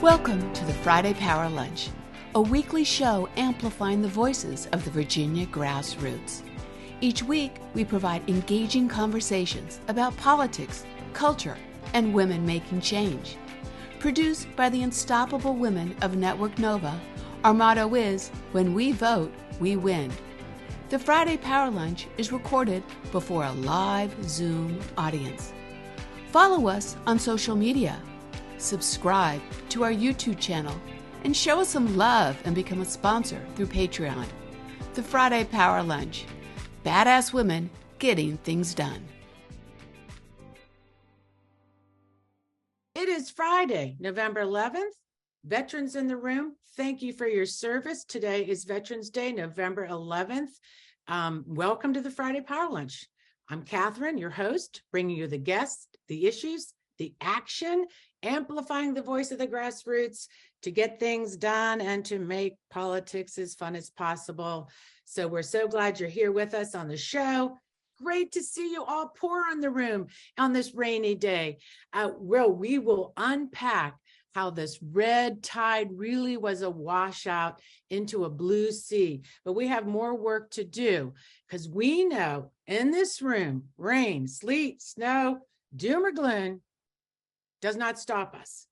Welcome to the Friday Power Lunch, a weekly show amplifying the voices of the Virginia Grassroots. Each week, we provide engaging conversations about politics, culture, and women making change. Produced by the unstoppable women of Network Nova, our motto is, when we vote, we win. The Friday Power Lunch is recorded before a live Zoom audience. Follow us on social media. Subscribe to our YouTube channel and show us some love and become a sponsor through Patreon. The Friday Power Lunch. Badass women getting things done. It is Friday, November 11th. Veterans in the room, thank you for your service. Today is Veterans Day, November 11th. Welcome to the Friday Power Lunch. I'm Catherine, your host, bringing you the guests, the issues, the action, amplifying the voice of the grassroots to get things done and to make politics as fun as possible. So we're so glad you're here with us on the show. Great to see you all pour in the room on this rainy day. We will unpack how this red tide really was a washout into a blue sea. But we have more work to do because we know in this room, rain, sleet, snow, doom or gloom does not stop us,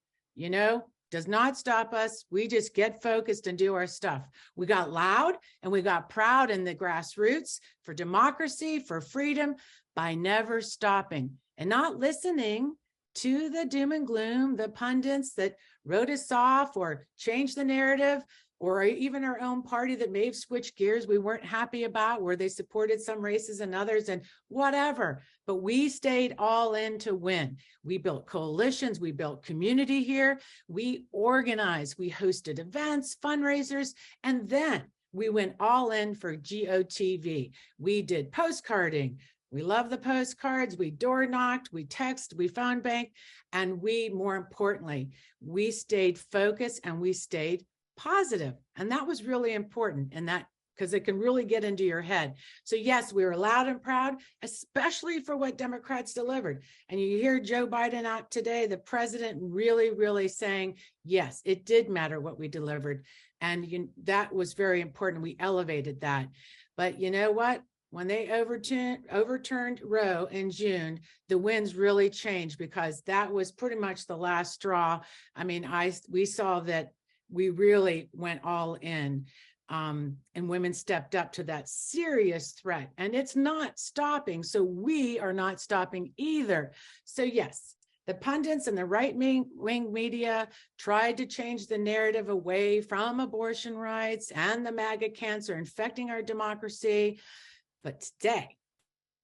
does not stop us. We just get focused and do our stuff. We got loud and we got proud in the grassroots for democracy, for freedom, by never stopping and not listening to the doom and gloom, the pundits that wrote us off or changed the narrative, or even our own party that may have switched gears we weren't happy about, where they supported some races and others and whatever. But we stayed all in to win. We built coalitions, we built community here, we organized, we hosted events, fundraisers, and then we went all in for GOTV. We did postcarding. We love the postcards, we door knocked, we text, we phone bank, and more importantly, we stayed focused and we stayed positive. And that was really important in that, because it can really get into your head. So yes, we were loud and proud, especially for what Democrats delivered. And you hear Joe Biden out today, the president really, really saying, yes, it did matter what we delivered. And that was very important. We elevated that. But you know what? When they overturned Roe in June, the winds really changed because that was pretty much the last straw. I mean, we saw that we really went all in, and women stepped up to that serious threat, and it's not stopping. So we are not stopping either. So yes, the pundits and the right-wing media tried to change the narrative away from abortion rights and the MAGA cancer infecting our democracy. But today,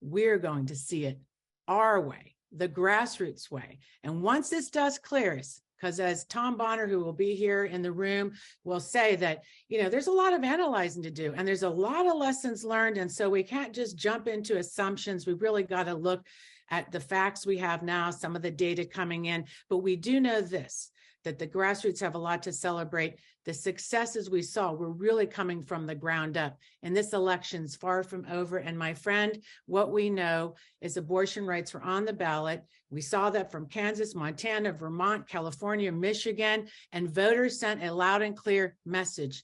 we're going to see it our way, the grassroots way. And once this dust clears, because as Tom Bonner, who will be here in the room, will say that, there's a lot of analyzing to do and there's a lot of lessons learned. And so we can't just jump into assumptions. We really got to look at the facts we have now, some of the data coming in. But we do know this, that the grassroots have a lot to celebrate. The successes we saw were really coming from the ground up. And this election's far from over. And my friend, what we know is abortion rights were on the ballot. We saw that from Kansas, Montana, Vermont, California, Michigan, and voters sent a loud and clear message.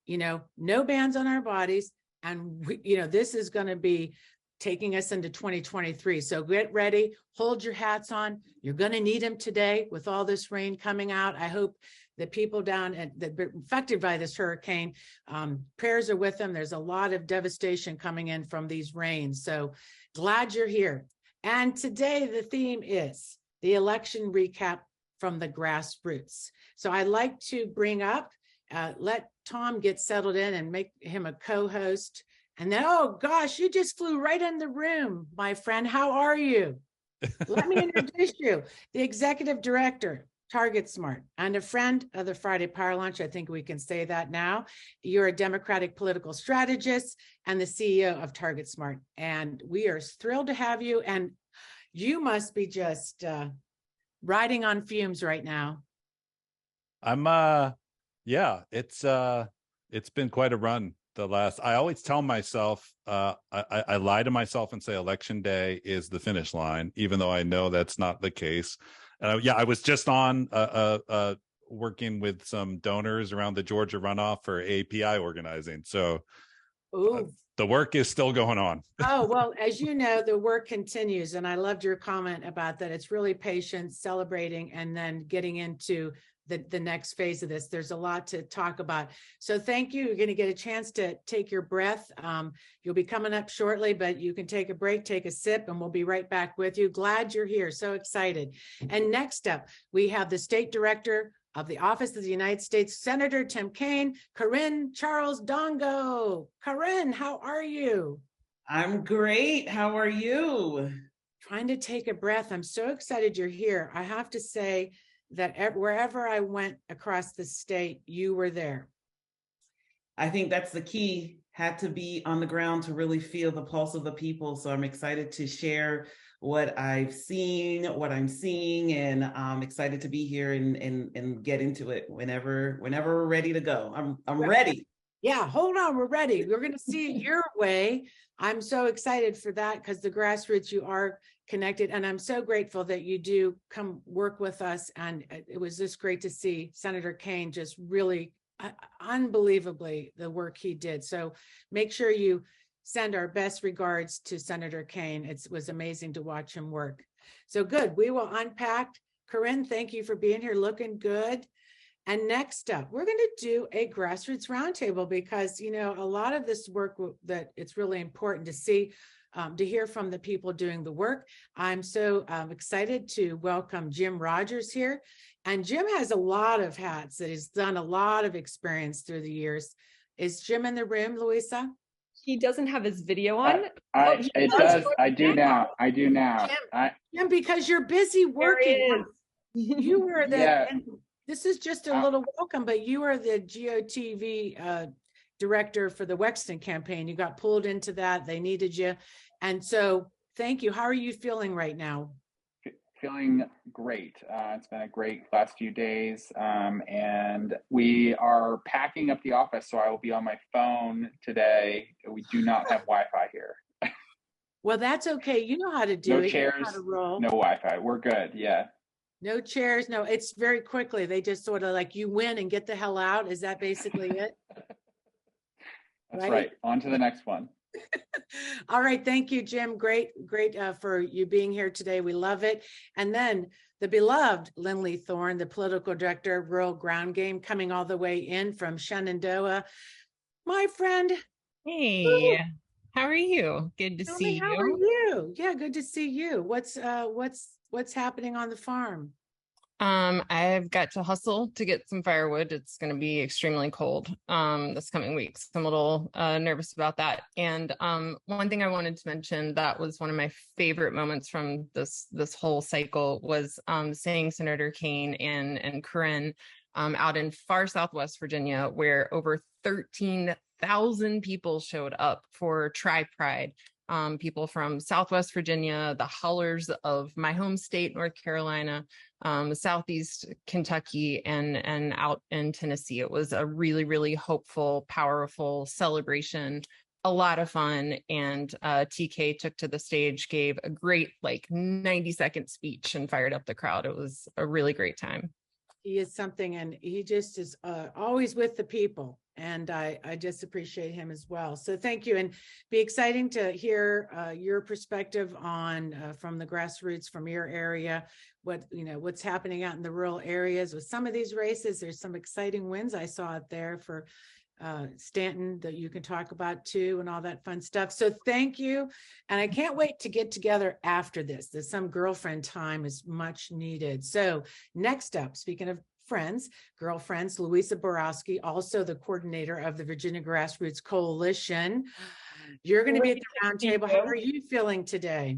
No bans on our bodies. And this is going to be taking us into 2023. So get ready, hold your hats on. You're going to need them today with all this rain coming out. I hope the people down that were affected by this hurricane, prayers are with them. There's a lot of devastation coming in from these rains. So glad you're here. And today the theme is the election recap from the grassroots. So I'd like to bring up, let Tom get settled in and make him a co-host. And then, oh gosh, you just flew right in the room, my friend. How are you? Let me introduce you, the Executive Director, TargetSmart, and a friend of the Friday Power Lunch. I think we can say that now. You're a Democratic political strategist and the CEO of TargetSmart. And we are thrilled to have you. And you must be just riding on fumes right now. I'm, it's been quite a run. I always tell myself, I lie to myself and say election day is the finish line, even though I know that's not the case. I was just on working with some donors around the Georgia runoff for API organizing. So the work is still going on. Oh, well, as you know, the work continues. And I loved your comment about that. It's really patience, celebrating, and then getting into the next phase of this. There's a lot to talk about. So thank you. You're going to get a chance to take your breath. You'll be coming up shortly, but you can take a break, take a sip, and we'll be right back with you. Glad you're here. So excited. And next up, we have the State Director of the Office of the United States Senator Tim Kaine, KÉREN Charles Dongo. KÉREN, how are you? I'm great. How are you? Trying to take a breath. I'm so excited you're here. I have to say that wherever I went across the state, you were there. I think that's the key. Had to be on the ground to really feel the pulse of the people. So I'm excited to share what I've seen, what I'm seeing, and I'm excited to be here and get into it whenever we're ready to go. I'm ready. Yeah, hold on, we're ready. We're going to see it your way. I'm so excited for that because the grassroots, you are connected, and I'm so grateful that you do come work with us. And it was just great to see Senator Kaine just really unbelievably the work he did. So make sure you send our best regards to Senator Kaine. It was amazing to watch him work. So good. We will unpack. KÉREN, thank you for being here. Looking good. And next up, we're going to do a grassroots roundtable because, you know, a lot of this work that it's really important to see, to hear from the people doing the work. I'm so excited to welcome Jim Rogers here. And Jim has a lot of hats that he's done a lot of experience through the years. Is Jim in the room, Louisa? He doesn't have his video on. It does. I do now. Jim, because you're busy working. You were the... Yeah. This is just a little welcome, but you are the GOTV director for the Wexton campaign. You got pulled into that. They needed you. And so thank you. How are you feeling right now? Feeling great. It's been a great last few days. And we are packing up the office. So I will be on my phone today. We do not have Wi-Fi here. Well, that's okay. You know how to do it. No chairs, you know how to roll. No Wi-Fi. We're good. Yeah. No chairs. No, it's very quickly. They just sort of like you win and get the hell out. Is that basically it? That's right. On to the next one. All right. Thank you, Jim. Great for you being here today. We love it. And then the beloved LYNLEE Thorne, the political director of Rural GroundGame, coming all the way in from Shenandoah. My friend. Hey, Ooh. How are you? Good to see you. How are you? Yeah, good to see you. What's happening on the farm? I've got to hustle to get some firewood. It's going to be extremely cold this coming week. So I'm a little nervous about that. And one thing I wanted to mention that was one of my favorite moments from this whole cycle was seeing Senator Kaine and KÉREN out in far Southwest Virginia, where over 13,000 people showed up for Tri-Pride. People from Southwest Virginia, the hollers of my home state, North Carolina, Southeast Kentucky, and out in Tennessee. It was a really, really hopeful, powerful celebration, a lot of fun. And TK took to the stage, gave a great 90-second speech and fired up the crowd. It was a really great time. He is something, and he just is always with the people. And I just appreciate him as well. So thank you. And be exciting to hear your perspective on from the grassroots, from your area, what's happening out in the rural areas with some of these races. There's some exciting wins I saw out there for Stanton that you can talk about too, and all that fun stuff. So thank you. And I can't wait to get together after this. There's some girlfriend time is much needed. So next up, speaking of girlfriends, LUISA Boyarski, also the coordinator of the Virginia Grassroots Coalition. You're going to be at the roundtable. How are you feeling today?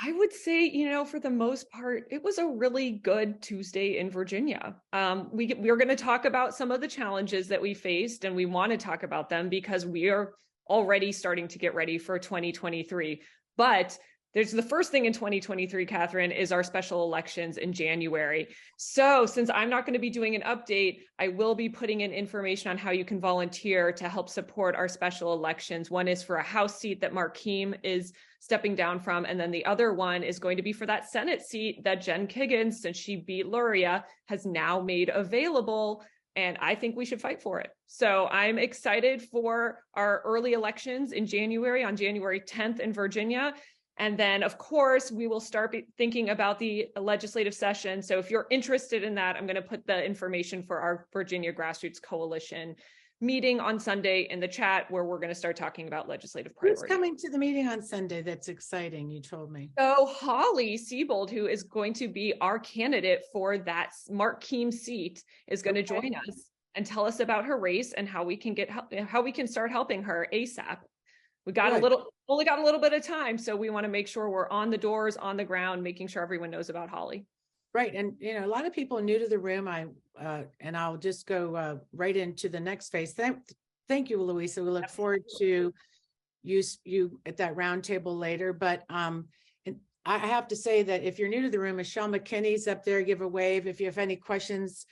I would say, for the most part, it was a really good Tuesday in Virginia. We're going to talk about some of the challenges that we faced, and we want to talk about them because we are already starting to get ready for 2023. But there's the first thing in 2023, Catherine, is our special elections in January. So since I'm not going to be doing an update, I will be putting in information on how you can volunteer to help support our special elections. One is for a House seat that Mark Keem is stepping down from. And then the other one is going to be for that Senate seat that Jen Kiggins, since she beat Luria, has now made available. And I think we should fight for it. So I'm excited for our early elections in January, on January 10th in Virginia. And then, of course, we will start thinking about the legislative session. So if you're interested in that, I'm going to put the information for our Virginia Grassroots Coalition meeting on Sunday in the chat, where we're going to start talking about legislative priorities. Who's coming to the meeting on Sunday? That's exciting. You told me. So Holly Siebold, who is going to be our candidate for that Mark Keem seat, is going to join us and tell us about her race and how we can start helping her ASAP. We got only got a little bit of time, so we want to make sure we're on the doors, on the ground, making sure everyone knows about Holly. Right, and a lot of people new to the room. And I'll just go right into the next phase. Thank you, Louisa. We look forward to you at that roundtable later. But and I have to say that if you're new to the room, Michelle McKinney's up there. Give a wave if you have any questions.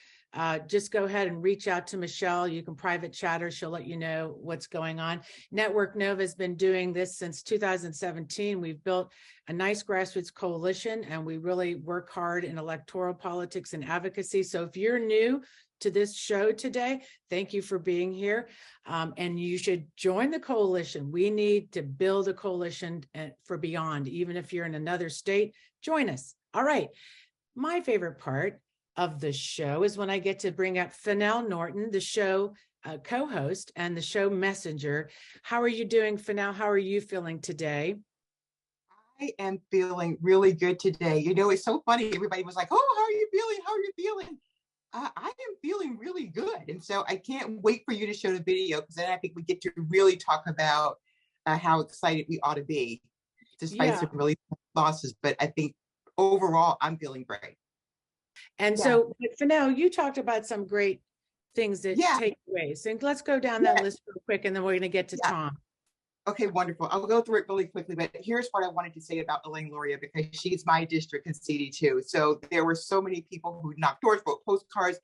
Just go ahead and reach out to Michelle. You can private chat her. She'll let you know what's going on. Network Nova has been doing this since 2017. We've built a nice grassroots coalition, and we really work hard in electoral politics and advocacy. So if you're new to this show today, thank you for being here. And you should join the coalition. We need to build a coalition for beyond. Even if you're in another state, join us. All right. My favorite part of the show is when I get to bring up Fennell Norton, the show co-host and the show messenger. How are you doing, Fennell? How are you feeling today? I am feeling really good today. It's so funny. Everybody was like, oh, how are you feeling? How are you feeling? I am feeling really good. And so I can't wait for you to show the video, because then I think we get to really talk about how excited we ought to be, despite some really losses. But I think overall, I'm feeling great. And so, Fennell, you talked about some great things that take away. So let's go down that list real quick, and then we're going to get to Tom. Okay, wonderful. I'll go through it really quickly, but here's what I wanted to say about Elaine Luria, because she's my district in CD2. So there were so many people who knocked doors, wrote postcards,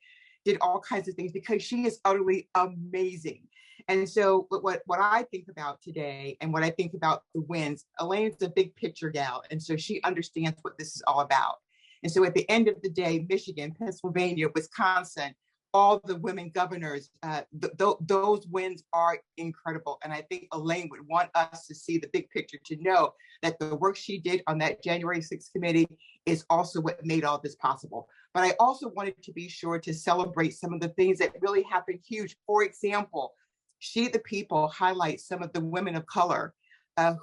did all kinds of things, because she is utterly amazing. And so what I think about today, and what I think about the wins, Elaine's a big picture gal, and so she understands what this is all about. And so at the end of the day, Michigan, Pennsylvania, Wisconsin, all the women governors, those wins are incredible. And I think Elaine would want us to see the big picture, to know that the work she did on that January 6th committee is also what made all this possible. But I also wanted to be sure to celebrate some of the things that really happened huge. For example, She the People highlights some of the women of color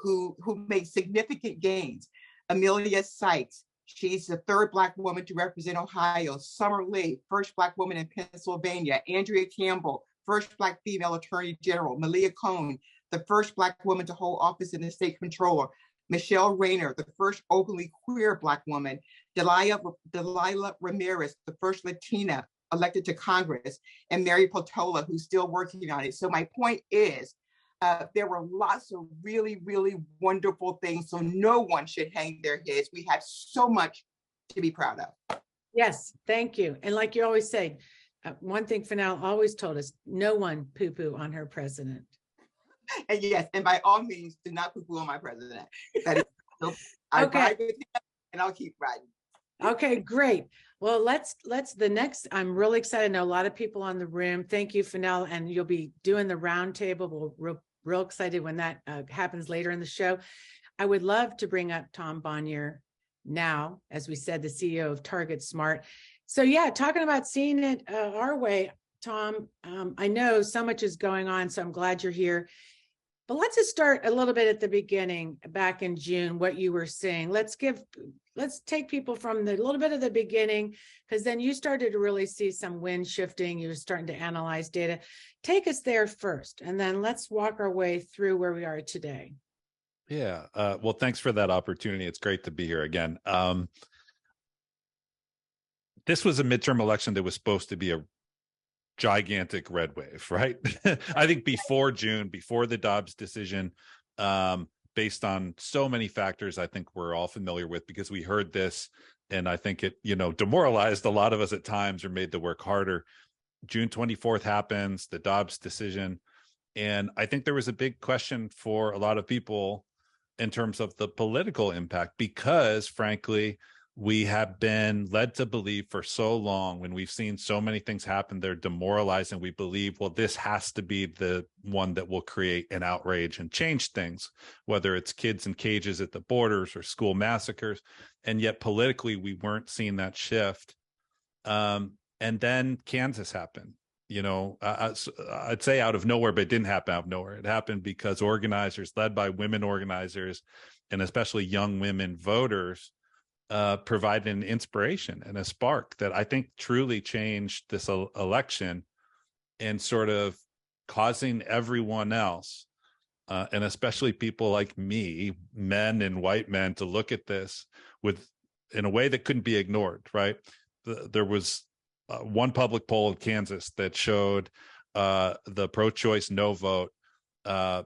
who made significant gains. Amelia Sykes, she's the third Black woman to represent Ohio. Summer Lee, first Black woman in Pennsylvania. Andrea Campbell, first Black female attorney general. Malia Cohn, the first Black woman to hold office in the state comptroller. Michelle Rayner, the first openly queer Black woman. Delilah Ramirez, the first Latina elected to Congress. And Mary Potola, who's still working on it. So my point is, there were lots of really, really wonderful things. So no one should hang their heads. We have so much to be proud of. Yes, thank you. And like you always say, one thing Fennell always told us, no one poo-poo on her president. And yes, and by all means, do not poo-poo on my president. That is, I ride with him, and I'll keep riding. Okay, great. Well, let's the next, I'm really excited. I know a lot of people on the room. Thank you, Fennell. And you'll be doing the roundtable. We're real excited when that happens later in the show. I would love to bring up Tom Bonier now, as we said, the CEO of TargetSmart. So yeah, talking about seeing it our way, Tom, I know so much is going on, so I'm glad you're here. But let's just start a little bit at the beginning, back in June, what you were seeing. Let's take people from the little bit of the beginning, because then you started to really see some wind shifting. You were starting to analyze data. Take us there first, and then let's walk our way through where we are today. Yeah. Well, thanks for that opportunity. It's great to be here again. This was a midterm election that was supposed to be a gigantic red wave, right? I think before June, before the Dobbs decision, based on so many factors I think we're all familiar with, because we heard this, and I think it, demoralized a lot of us at times, or made the work harder. June 24th happens, the Dobbs decision. And I think there was a big question for a lot of people in terms of the political impact, because frankly, we have been led to believe for so long, when we've seen so many things happen, they're demoralizing. We believe, well, this has to be the one that will create an outrage and change things, whether it's kids in cages at the borders or school massacres. And yet politically, we weren't seeing that shift. And then Kansas happened. I'd say out of nowhere, but it didn't happen out of nowhere. It happened because organizers, led by women organizers, and especially young women voters, provided an inspiration and a spark that I think truly changed this election, and sort of causing everyone else, and especially people like me, men and white men, to look at this in a way that couldn't be ignored, right? There was one public poll in Kansas that showed the pro-choice no vote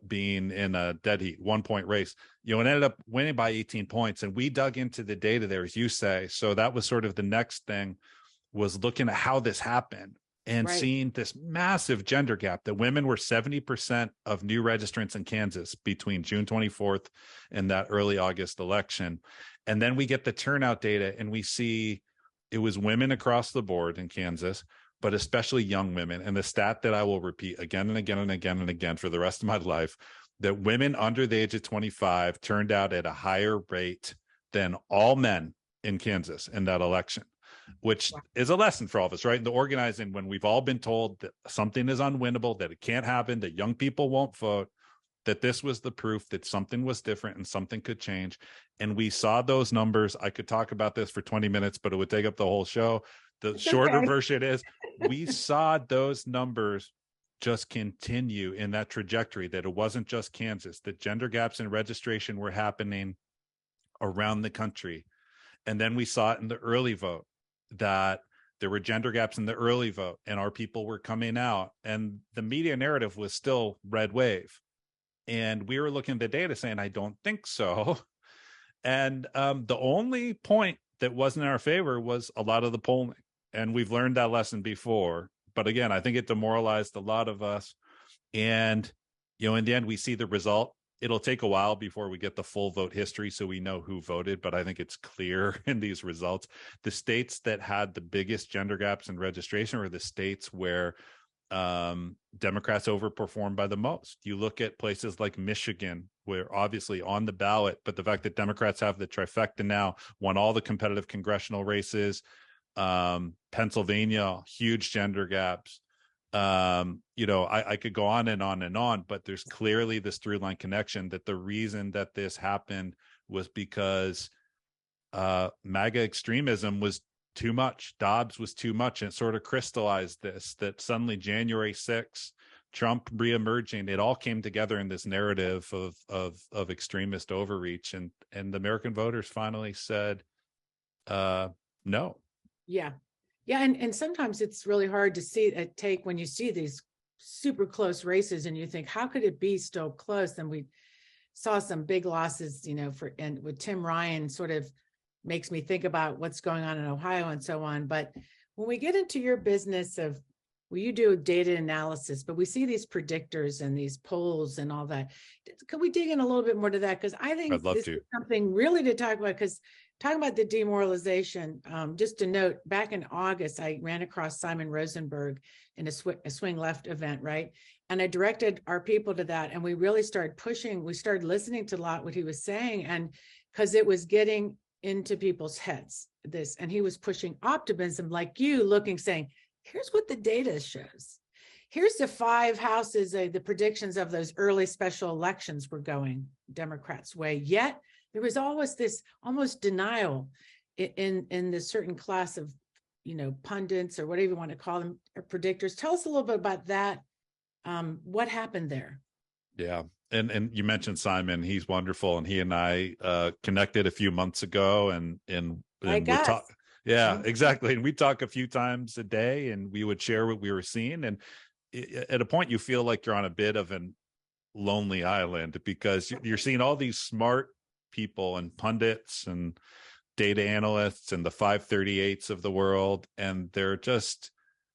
being in a dead heat, 1-point race. It ended up winning by 18 points. And we dug into the data there, as you say. So that was sort of the next thing, was looking at how this happened and seeing this massive gender gap, that women were 70% of new registrants in Kansas between June 24th and that early August election. And then we get the turnout data, and we see it was women across the board in Kansas, but especially young women. And the stat that I will repeat again and again and again and again for the rest of my life, that women under the age of 25 turned out at a higher rate than all men in Kansas in that election, which is a lesson for all of us, right? In the organizing, when we've all been told that something is unwinnable, that it can't happen, that young people won't vote, that this was the proof that something was different and something could change. And we saw those numbers. I could talk about this for 20 minutes, but it would take up the whole show. The shorter version is, we saw those numbers just continue in that trajectory, that it wasn't just Kansas, that gender gaps in registration were happening around the country. And then we saw it in the early vote, that there were gender gaps in the early vote, and our people were coming out, and the media narrative was still red wave. And we were looking at the data saying, I don't think so. And the only point that wasn't in our favor was a lot of the polling. And we've learned that lesson before. But again, I think it demoralized a lot of us. And, in the end, we see the result. It'll take a while before we get the full vote history, so we know who voted. But I think it's clear in these results. The states that had the biggest gender gaps in registration were the states where Democrats overperformed by the most. You look at places like Michigan, where obviously on the ballot, but the fact that Democrats have the trifecta now, won all the competitive congressional races. Pennsylvania, huge gender gaps. I could go on and on and on, but there's clearly this through line connection that the reason that this happened was because MAGA extremism was too much. Dobbs was too much, and it sort of crystallized this, that suddenly January 6th, Trump reemerging, it all came together in this narrative of extremist overreach, and the American voters finally said no. Yeah. And sometimes it's really hard to take when you see these super close races, and you think, how could it be so close? And we saw some big losses, and with Tim Ryan, sort of makes me think about what's going on in Ohio and so on. But when we get into your business of, you do data analysis, but we see these predictors and these polls and all that. Could we dig in a little bit more to that? Because I think this is something really to talk about, because talking about the demoralization, just to note, back in August, I ran across Simon Rosenberg in a swing left event, right? And I directed our people to that. And we really started pushing, we started listening to a lot what he was saying, and because it was getting into people's heads, and he was pushing optimism, like you looking, saying, here's what the data shows. Here's the 5 houses, the predictions of those early special elections were going Democrats' way. Yet there was always this almost denial in this certain class of, pundits, or whatever you want to call them, or predictors. Tell us a little bit about that. What happened there? Yeah. And you mentioned Simon, he's wonderful. And he and I connected a few months ago, and we talk. Yeah, exactly. And we talk a few times a day, and we would share what we were seeing. And at a point, you feel like you're on a bit of a lonely island, because you're seeing all these smart people and pundits and data analysts and the 538s of the world, and they're just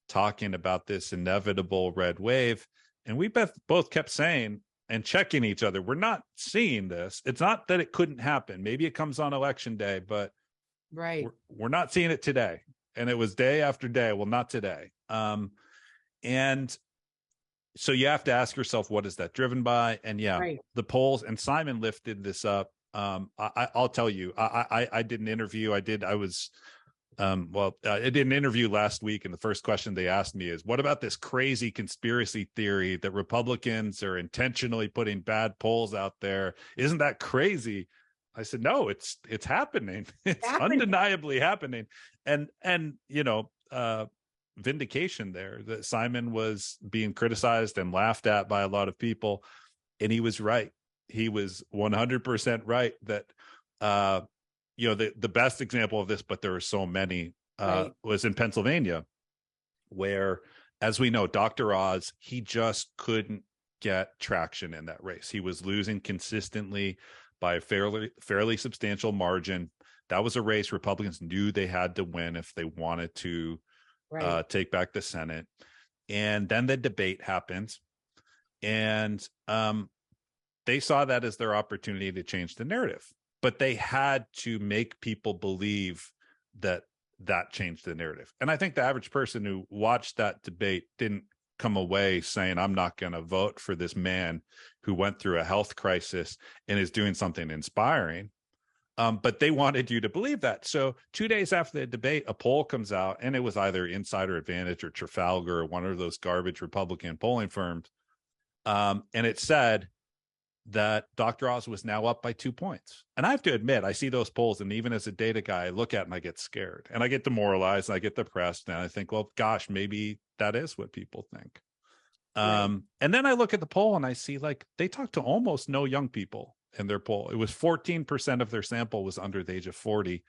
talking about this inevitable red wave. And we both kept saying, and checking each other. We're not seeing this. It's not that it couldn't happen. Maybe it comes on election day, but we're not seeing it today. And it was day after day. Well, not today. And so you have to ask yourself, what is that driven by? And the polls, and Simon lifted this up. I'll tell you, I did an interview. I did an interview last week, and the first question they asked me is, what about this crazy conspiracy theory that Republicans are intentionally putting bad polls out there? Isn't that crazy? I said, no, it's happening. It's undeniably happening. And vindication there, that Simon was being criticized and laughed at by a lot of people, and he was right. He was 100% right that the best example of this, but there are so many, was in Pennsylvania, where, as we know, Dr. Oz, he just couldn't get traction in that race. He was losing consistently by a fairly substantial margin. That was a race Republicans knew they had to win if they wanted to take back the Senate. And then the debate happens, and they saw that as their opportunity to change the narrative. But they had to make people believe that changed the narrative. And I think the average person who watched that debate didn't come away saying, I'm not going to vote for this man who went through a health crisis and is doing something inspiring. But they wanted you to believe that. So 2 days after the debate, a poll comes out, and it was either Insider Advantage or Trafalgar or one of those garbage Republican polling firms. And it said that Dr. Oz was now up by 2 points. And I have to admit, I see those polls, and even as a data guy, I look at it and I get scared, and I get demoralized, and I get depressed, and I think, well, gosh, maybe that is what people think. And then I look at the poll and I see, like, they talk to almost no young people in their poll. It was 14% of their sample was under the age of 40.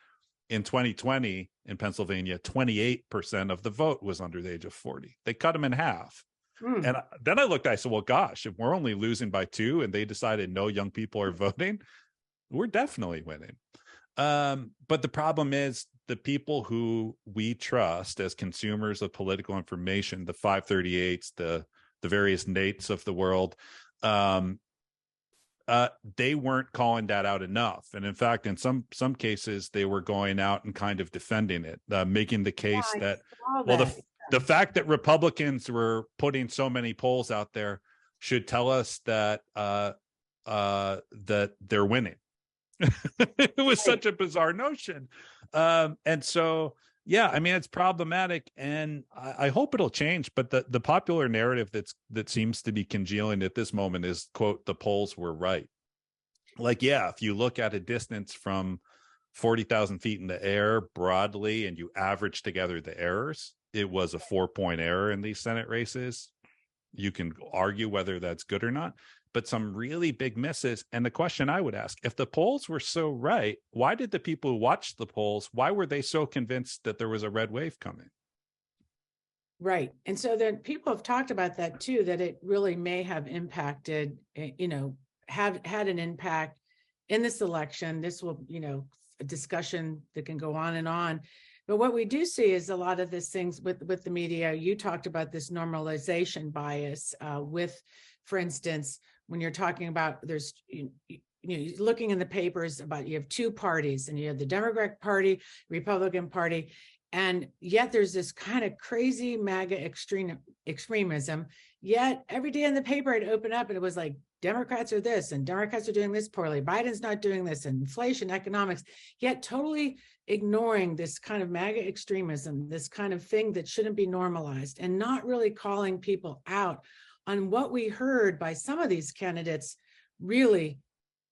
In 2020 in Pennsylvania, 28% of the vote was under the age of 40. They cut them in half. And then I looked, I said, well, gosh, if we're only losing by 2 and they decided no young people are voting, we're definitely winning. But the problem is, the people who we trust as consumers of political information, the 538s, the various Nates of the world, they weren't calling that out enough. And in fact, in some cases, they were going out and kind of defending it, making the case that, the fact that Republicans were putting so many polls out there should tell us that that they're winning. It was such a bizarre notion. And so, I mean, it's problematic, and I hope it'll change. But the popular narrative that seems to be congealing at this moment is, quote, the polls were right. Like, if you look at a distance from 40,000 feet in the air broadly, and you average together the errors, it was a 4-point error in these Senate races. You can argue whether that's good or not, but some really big misses. And the question I would ask, if the polls were so right, why did the people who watched the polls, why were they so convinced that there was a red wave coming? Right. And so then people have talked about that too, that it really may have impacted, have had an impact in this election. This will, a discussion that can go on and on. But what we do see is a lot of these things with the media. You talked about this normalization bias with, for instance, when you're talking about there's, you're looking in the papers about, you have 2 parties, and you have the Democratic Party, Republican Party, and yet there's this kind of crazy MAGA extremism. Yet every day in the paper I'd open up and it was like, Democrats are this, and Democrats are doing this poorly, Biden's not doing this, and inflation, economics, yet totally ignoring this kind of MAGA extremism, this kind of thing that shouldn't be normalized, and not really calling people out on what we heard by some of these candidates, really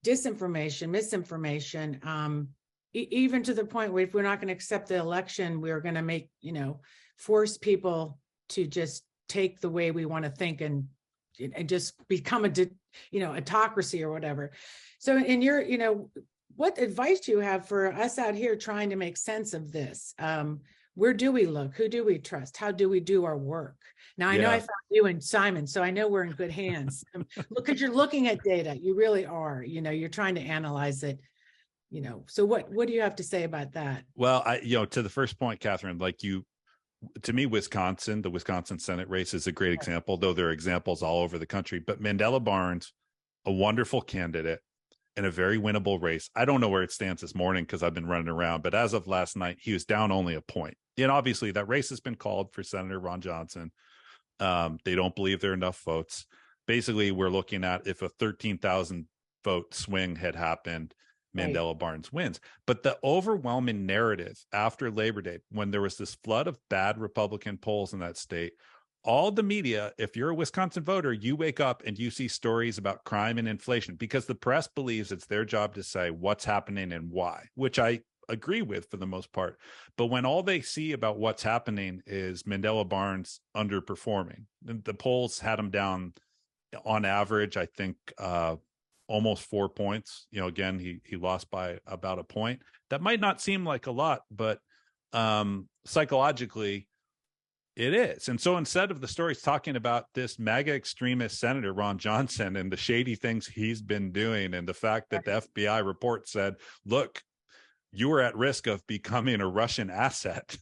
disinformation, misinformation, even to the point where if we're not going to accept the election, we're going to make, force people to just take the way we want to think and just become autocracy or whatever. So in your, what advice do you have for us out here trying to make sense of this? Where do we look? Who do we trust? How do we do our work? Now, I know I found you and Simon, so I know we're in good hands. Because you're looking at data. You really are. You're trying to analyze it. So what do you have to say about that? Well, to the first point, Catherine, to me, the Wisconsin Senate race is a great example, though there are examples all over the country. But Mandela Barnes a wonderful candidate in a very winnable race. I don't know where it stands this morning because I've been running around, but as of last night, he was down only a point. And obviously that race has been called for Senator Ron Johnson. They don't believe there are enough votes. Basically, we're looking at if a 13,000 vote swing had happened, Mandela Barnes wins. But the overwhelming narrative after Labor Day, when there was this flood of bad Republican polls in that state, all the media, if you're a Wisconsin voter, you wake up and you see stories about crime and inflation because the press believes it's their job to say what's happening and why, which I agree with for the most part. But when all they see about what's happening is Mandela Barnes underperforming, the polls had him down on average, I think, almost 4 points. Again, he lost by about a point. That might not seem like a lot, but psychologically it is. And so instead of the stories talking about this MAGA extremist Senator Ron Johnson and the shady things he's been doing and the fact that the FBI report said, look, you were at risk of becoming a Russian asset.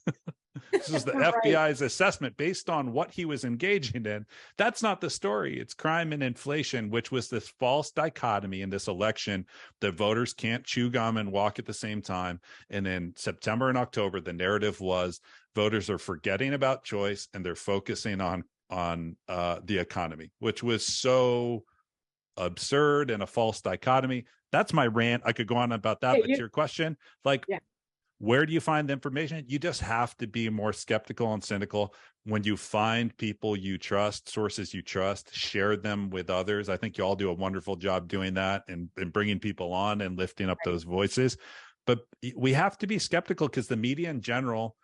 This is the FBI's assessment based on what he was engaging in. That's not the story. It's crime and inflation, which was this false dichotomy in this election that voters can't chew gum and walk at the same time. And in September and October, the narrative was voters are forgetting about choice and they're focusing on the economy, which was so absurd and a false dichotomy. That's my rant. I could go on about that, but to your question, where do you find the information? You just have to be more skeptical and cynical. When you find people you trust, sources you trust, share them with others. I think you all do a wonderful job doing that and bringing people on and lifting up those voices. But we have to be skeptical because the media in general,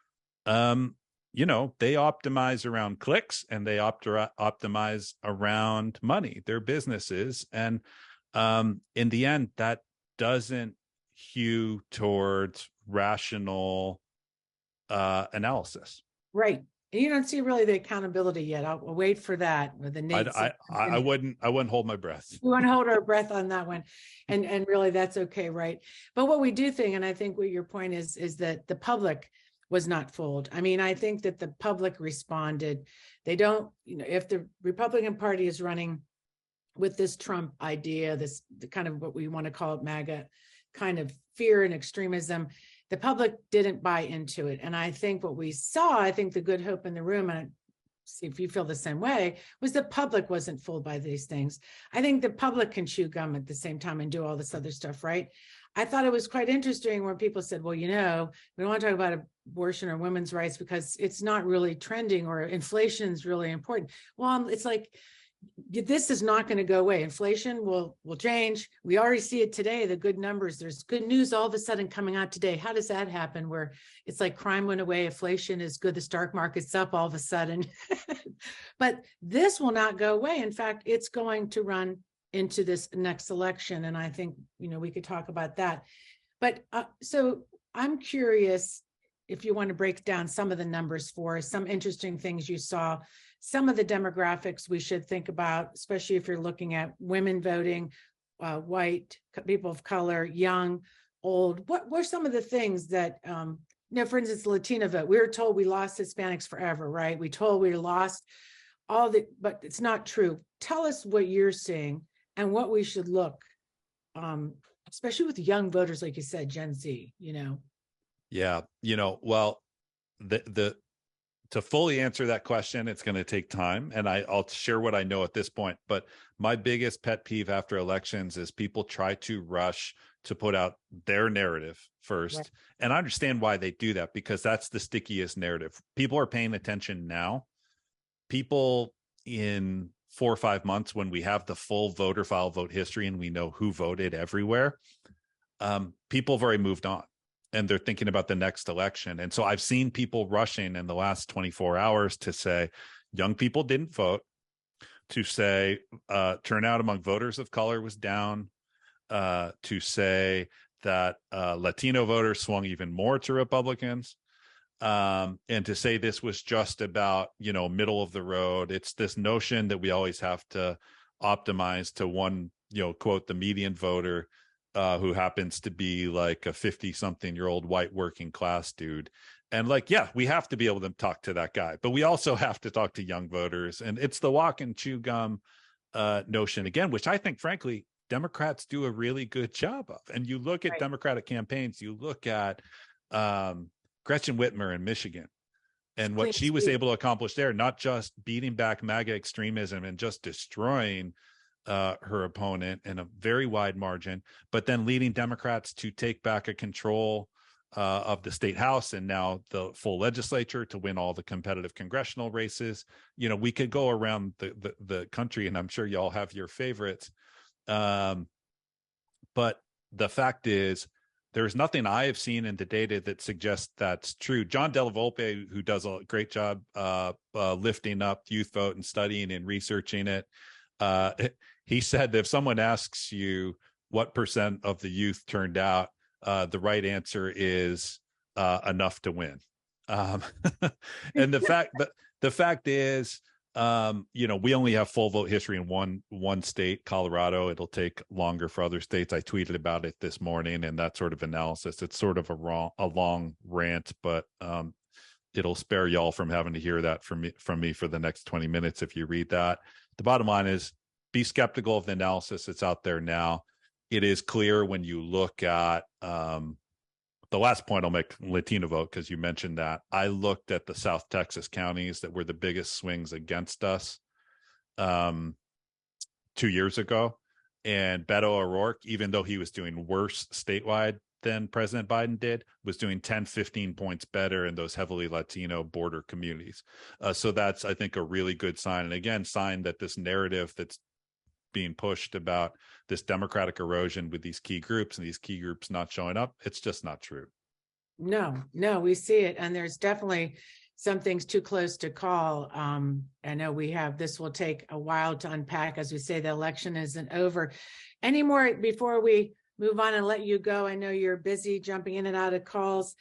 they optimize around clicks and they optimize around money, their businesses. And in the end, that doesn't hew towards rational analysis. Right. And you don't see really the accountability yet. I'll wait for that with the Nate. I wouldn't hold my breath. We want to hold our breath on that one. And really that's okay, right? But what we do think, and I think what your point is that the public was not fooled. I mean, I think that the public responded. They don't, if the Republican Party is running with this Trump idea, this kind of what we want to call it MAGA kind of fear and extremism, the public didn't buy into it. And I think what we saw, I think the good hope in the room, and see if you feel the same way, was the public wasn't fooled by these things. I think the public can chew gum at the same time and do all this other stuff, right? I thought it was quite interesting when people said, well, we don't want to talk about abortion or women's rights because it's not really trending or inflation is really important. Well, it's like, this is not going to go away. Inflation will change. We already see it today, the good numbers. There's good news all of a sudden coming out today. How does that happen where it's like crime went away, inflation is good, the stock market's up all of a sudden? But this will not go away. In fact, it's going to run into this next election. And I think, we could talk about that. But so I'm curious if you want to break down some of the numbers for us, some interesting things you saw, some of the demographics we should think about, especially if you're looking at women voting, white, people of color, young, old. What were some of the things that, for instance, Latino vote? We were told we lost Hispanics forever, right? We told we lost but it's not true. Tell us what you're seeing and what we should look, especially with young voters, like you said, Gen Z, Yeah, well, to fully answer that question, it's going to take time. And I'll share what I know at this point. But my biggest pet peeve after elections is people try to rush to put out their narrative first. Right. And I understand why they do that, because that's the stickiest narrative. People are paying attention now. People in 4 or 5 months, when we have the full voter file vote history and we know who voted everywhere, people have already moved on. And they're thinking about the next election. And so I've seen people rushing in the last 24 hours to say young people didn't vote, to say turnout among voters of color was down, to say that Latino voters swung even more to Republicans, and to say this was just about, middle of the road. It's this notion that we always have to optimize to one, quote, the median voter, who happens to be like a 50-something-year-old white working class dude. And we have to be able to talk to that guy, but we also have to talk to young voters. And it's the walk and chew gum notion again, which I think, frankly, Democrats do a really good job of. And you look at Democratic campaigns, you look at Gretchen Whitmer in Michigan and what she was able to accomplish there, not just beating back MAGA extremism and just destroying her opponent in a very wide margin, but then leading Democrats to take back a control of the state house and now the full legislature, to win all the competitive congressional races. You know, we could go around the country, and I'm sure y'all have your favorites. But the fact is, there's nothing I have seen in the data that suggests that's true. John Della Volpe, who does a great job lifting up youth vote and studying and researching it, he said that if someone asks you what percent of the youth turned out, the right answer is enough to win. And the fact is, you know, we only have full vote history in one state, Colorado. It'll take longer for other states. I tweeted about it this morning, and that sort of analysis. It's sort of a long rant, but it'll spare y'all from having to hear that from me for the next 20 minutes if you read that. The bottom line is, be skeptical of the analysis that's out there now. It is clear when you look at the last point I'll make, Latino vote, because you mentioned that. I looked at the South Texas counties that were the biggest swings against us 2 years ago. And Beto O'Rourke, even though he was doing worse statewide than President Biden did, was doing 10, 15 points better in those heavily Latino border communities. So that's, I think, a really good sign. And again, sign that this narrative that's being pushed about this Democratic erosion with these key groups and these key groups not showing up, it's just not true. No, we see it. And there's definitely some things too close to call. I know this will take a while to unpack. As we say, the election isn't over. Any more before we move on and let you go? I know you're busy jumping in and out of calls.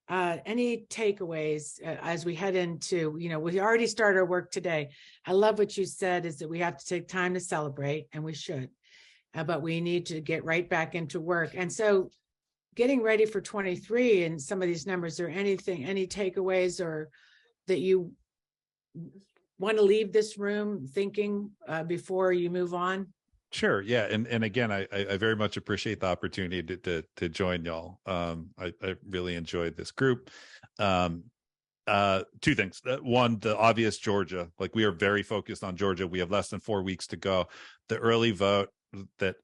Any takeaways as we head into, we already started our work today. I love what you said, is that we have to take time to celebrate, and we should, but we need to get right back into work. And so getting ready for 23 and some of these numbers, or any takeaways or that you want to leave this room thinking before you move on? Sure. Yeah. And again, I very much appreciate the opportunity to join y'all. I really enjoyed this group. Two things. One, the obvious, Georgia. Like, we are very focused on Georgia. We have less than 4 weeks to go. The early vote that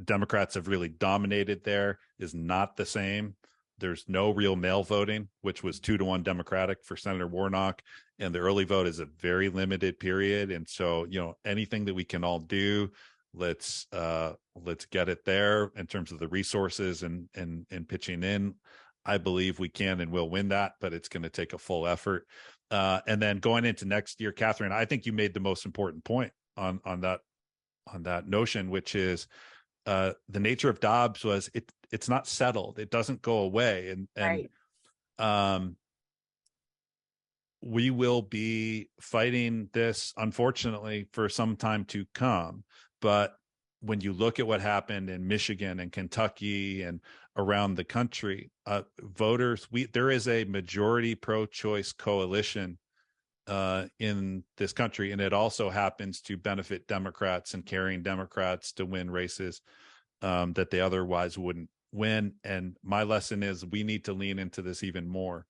Democrats have really dominated there is not the same. There's no real mail voting, which was 2-1 Democratic for Senator Warnock. And the early vote is a very limited period. And so, anything that we can all do, let's get it there in terms of the resources and pitching in. I believe we can and will win that, but it's going to take a full effort. And then going into next year, Catherine, I think you made the most important point on that notion, which is the nature of Dobbs was it's not settled. It doesn't go away. And right. We will be fighting this, unfortunately, for some time to come. But when you look at what happened in Michigan and Kentucky and around the country, voters, there is a majority pro-choice coalition in this country, and it also happens to benefit Democrats and carrying Democrats to win races that they otherwise wouldn't win. And my lesson is, we need to lean into this even more.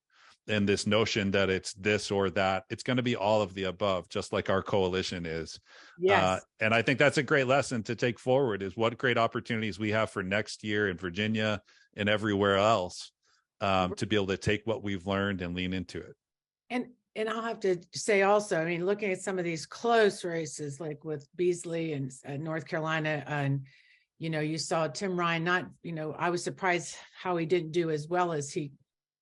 And this notion that it's this or that, it's going to be all of the above, just like our coalition is. Yes. And I think that's a great lesson to take forward, is what great opportunities we have for next year in Virginia and everywhere else to be able to take what we've learned and lean into it. And I'll have to say also, looking at some of these close races, like with Beasley and North Carolina, and, you saw Tim Ryan, I was surprised how he didn't do as well as he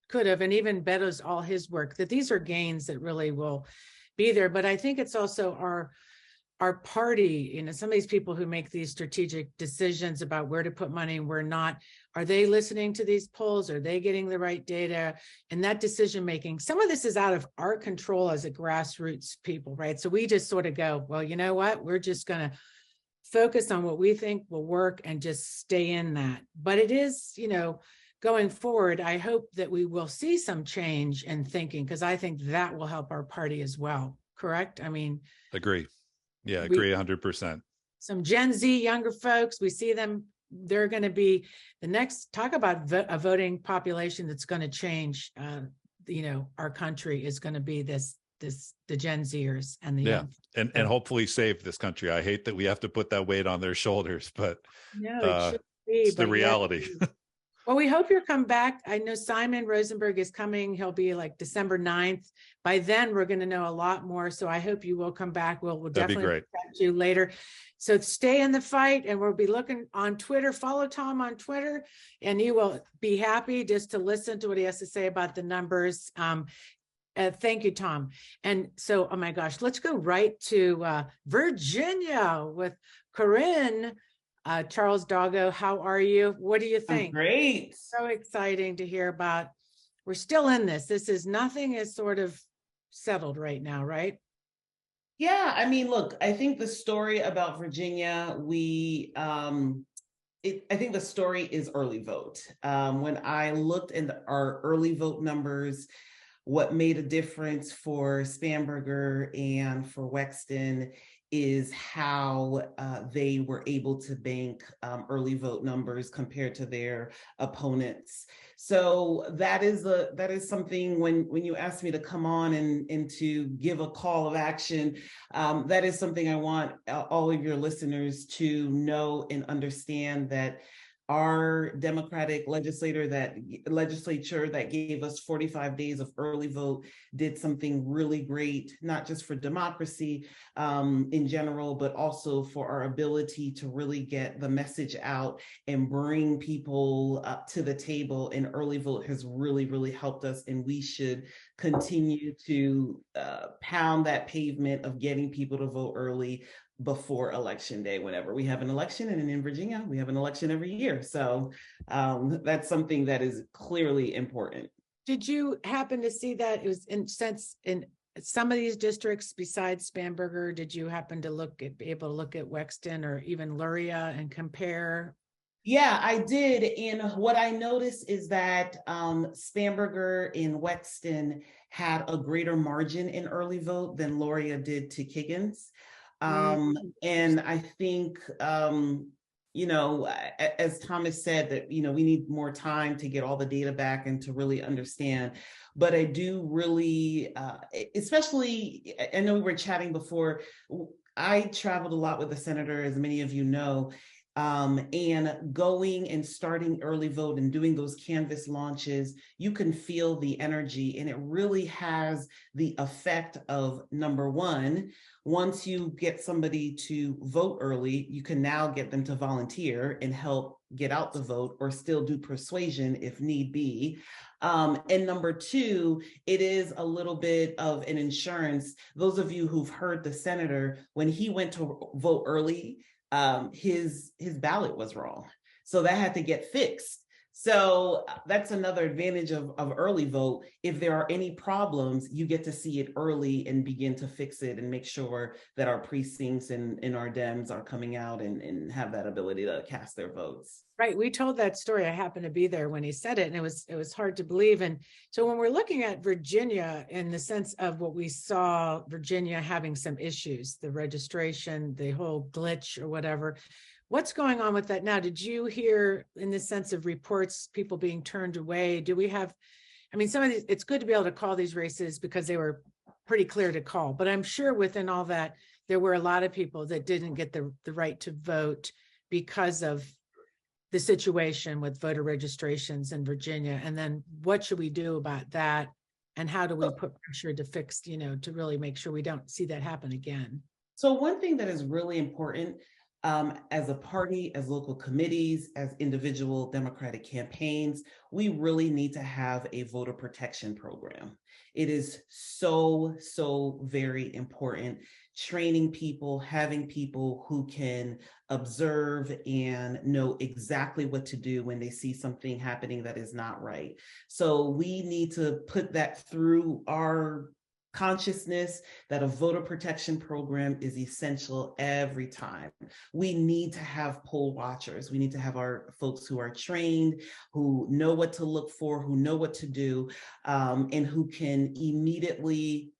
could have, and even Beto's all his work, that these are gains that really will be there. But I think it's also our party, some of these people who make these strategic decisions about where to put money and where not, are they listening to these polls? Are they getting the right data? And that decision making, some of this is out of our control as a grassroots people, right? So we just sort of go, well, you know what? We're just going to focus on what we think will work and just stay in that. But it is, going forward, I hope that we will see some change in thinking, because I think that will help our party as well. Correct? Agree. Yeah, agree 100%. some Gen Z younger folks. We see them. They're going to be the next. Talk about a voting population that's going to change. Our country is going to be the Gen Zers and the young. And hopefully save this country. I hate that we have to put that weight on their shoulders, but no, it should be, it's the reality. Well, we hope you'll come back. I know Simon Rosenberg is coming. He'll be like December 9th. By then, we're going to know a lot more. So I hope you will come back. We'll definitely chat to you later. So stay in the fight, and we'll be looking on Twitter. Follow Tom on Twitter, and you will be happy just to listen to what he has to say about the numbers. Thank you, Tom. And so, oh my gosh, let's go right to Virginia with KÉREN Charles Dongo. How are you? What do you think? I'm great. So exciting to hear about. We're still in this. Nothing is sort of settled right now, right? Yeah, I mean, look, I think the story about Virginia, I think the story is early vote. When I looked in our early vote numbers, what made a difference for Spanberger and for Wexton is how they were able to bank early vote numbers compared to their opponents. So that is something when you asked me to come on and to give a call of action, that is something I want all of your listeners to know and understand, that our Democratic legislature that gave us 45 days of early vote did something really great, not just for democracy in general, but also for our ability to really get the message out and bring people up to the table. And early vote has really, really helped us. And we should continue to pound that pavement of getting people to vote early before election day, whenever we have an election. And in Virginia, we have an election every year. So that's something that is clearly important. Did you happen to see that? It was in some of these districts besides Spanberger, did you happen to be able to look at Wexton or even Luria and compare? Yeah, I did. And what I noticed is that Spanberger and Wexton had a greater margin in early vote than Luria did to Kiggins. And I think, as Thomas said, that, we need more time to get all the data back and to really understand. But I do really, especially, I know we were chatting before, I traveled a lot with the senator, as many of you know, and going and starting early vote and doing those canvas launches, you can feel the energy, and it really has the effect of, number one, once you get somebody to vote early, you can now get them to volunteer and help get out the vote, or still do persuasion if need be. And number two, it is a little bit of an insurance. Those of you who've heard the senator, when he went to vote early, his ballot was wrong. So that had to get fixed. So that's another advantage of early vote. If there are any problems, you get to see it early and begin to fix it and make sure that our precincts and our Dems are coming out and have that ability to cast their votes. Right. We told that story. I happened to be there when he said it, and it was hard to believe. And so when we're looking at Virginia in the sense of what we saw, Virginia having some issues, the registration, the whole glitch or whatever, what's going on with that now? Did you hear, in the sense of reports, people being turned away? Do we have, some of these, it's good to be able to call these races because they were pretty clear to call, but I'm sure within all that, there were a lot of people that didn't get the right to vote because of the situation with voter registrations in Virginia. And then what should we do about that? And how do we put pressure to fix, to really make sure we don't see that happen again? So one thing that is really important, as a party, as local committees, as individual Democratic campaigns, we really need to have a voter protection program. It is so, so very important. Training people, having people who can observe and know exactly what to do when they see something happening that is not right. So we need to put that through our consciousness, that a voter protection program is essential every time. We need to have poll watchers. We need to have our folks who are trained, who know what to look for, who know what to do, and who can immediately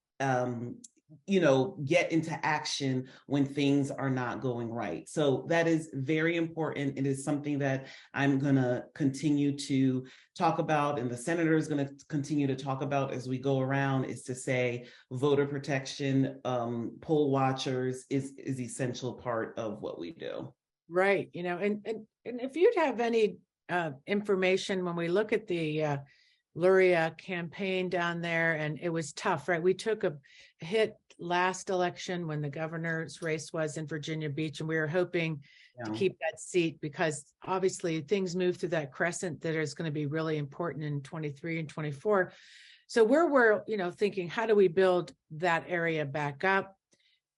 get into action when things are not going right. So that is very important. It is something that I'm going to continue to talk about, and the senator is going to continue to talk about as we go around, is to say voter protection, poll watchers is essential part of what we do. Right. And if you'd have any information, when we look at the Luria campaign down there, and it was tough, right? We took a hit last election when the governor's race was in Virginia Beach, and we were hoping to keep that seat, because obviously things move through that crescent that is going to be really important in 23 and 24. So we're thinking, how do we build that area back up?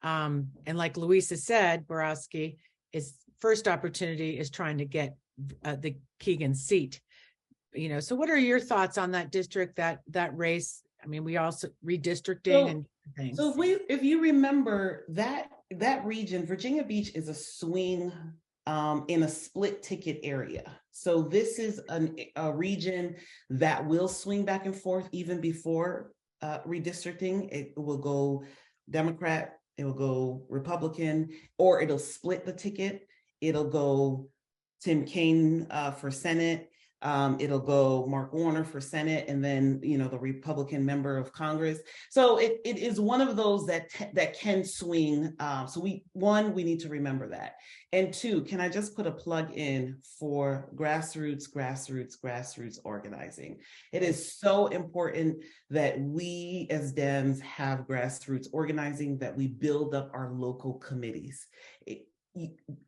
And like Louisa said, Boyarsky, is first opportunity is trying to get the Keegan seat. So what are your thoughts on that district, that race? I mean, we also redistricting and things. So if you remember that region, Virginia Beach is a swing in a split ticket area. So this is a region that will swing back and forth even before redistricting. It will go Democrat, it will go Republican, or it'll split the ticket. It'll go Tim Kaine for Senate. It'll go Mark Warner for Senate, and then the Republican member of Congress. So it is one of those that can swing. So we need to remember that, and two, can I just put a plug in for grassroots organizing? It is so important that we as Dems have grassroots organizing, that we build up our local committees.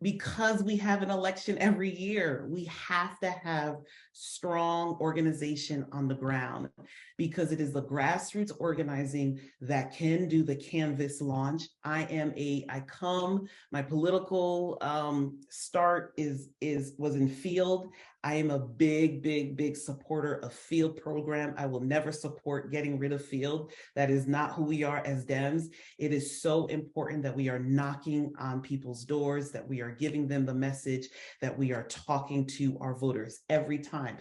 Because we have an election every year, we have to have strong organization on the ground, because it is the grassroots organizing that can do the canvas launch. My political start was in field. I am a big supporter of field program. I will never support getting rid of field. That is not who we are as Dems. It is so important that we are knocking on people's doors, that we are giving them the message, that we are talking to our voters every time.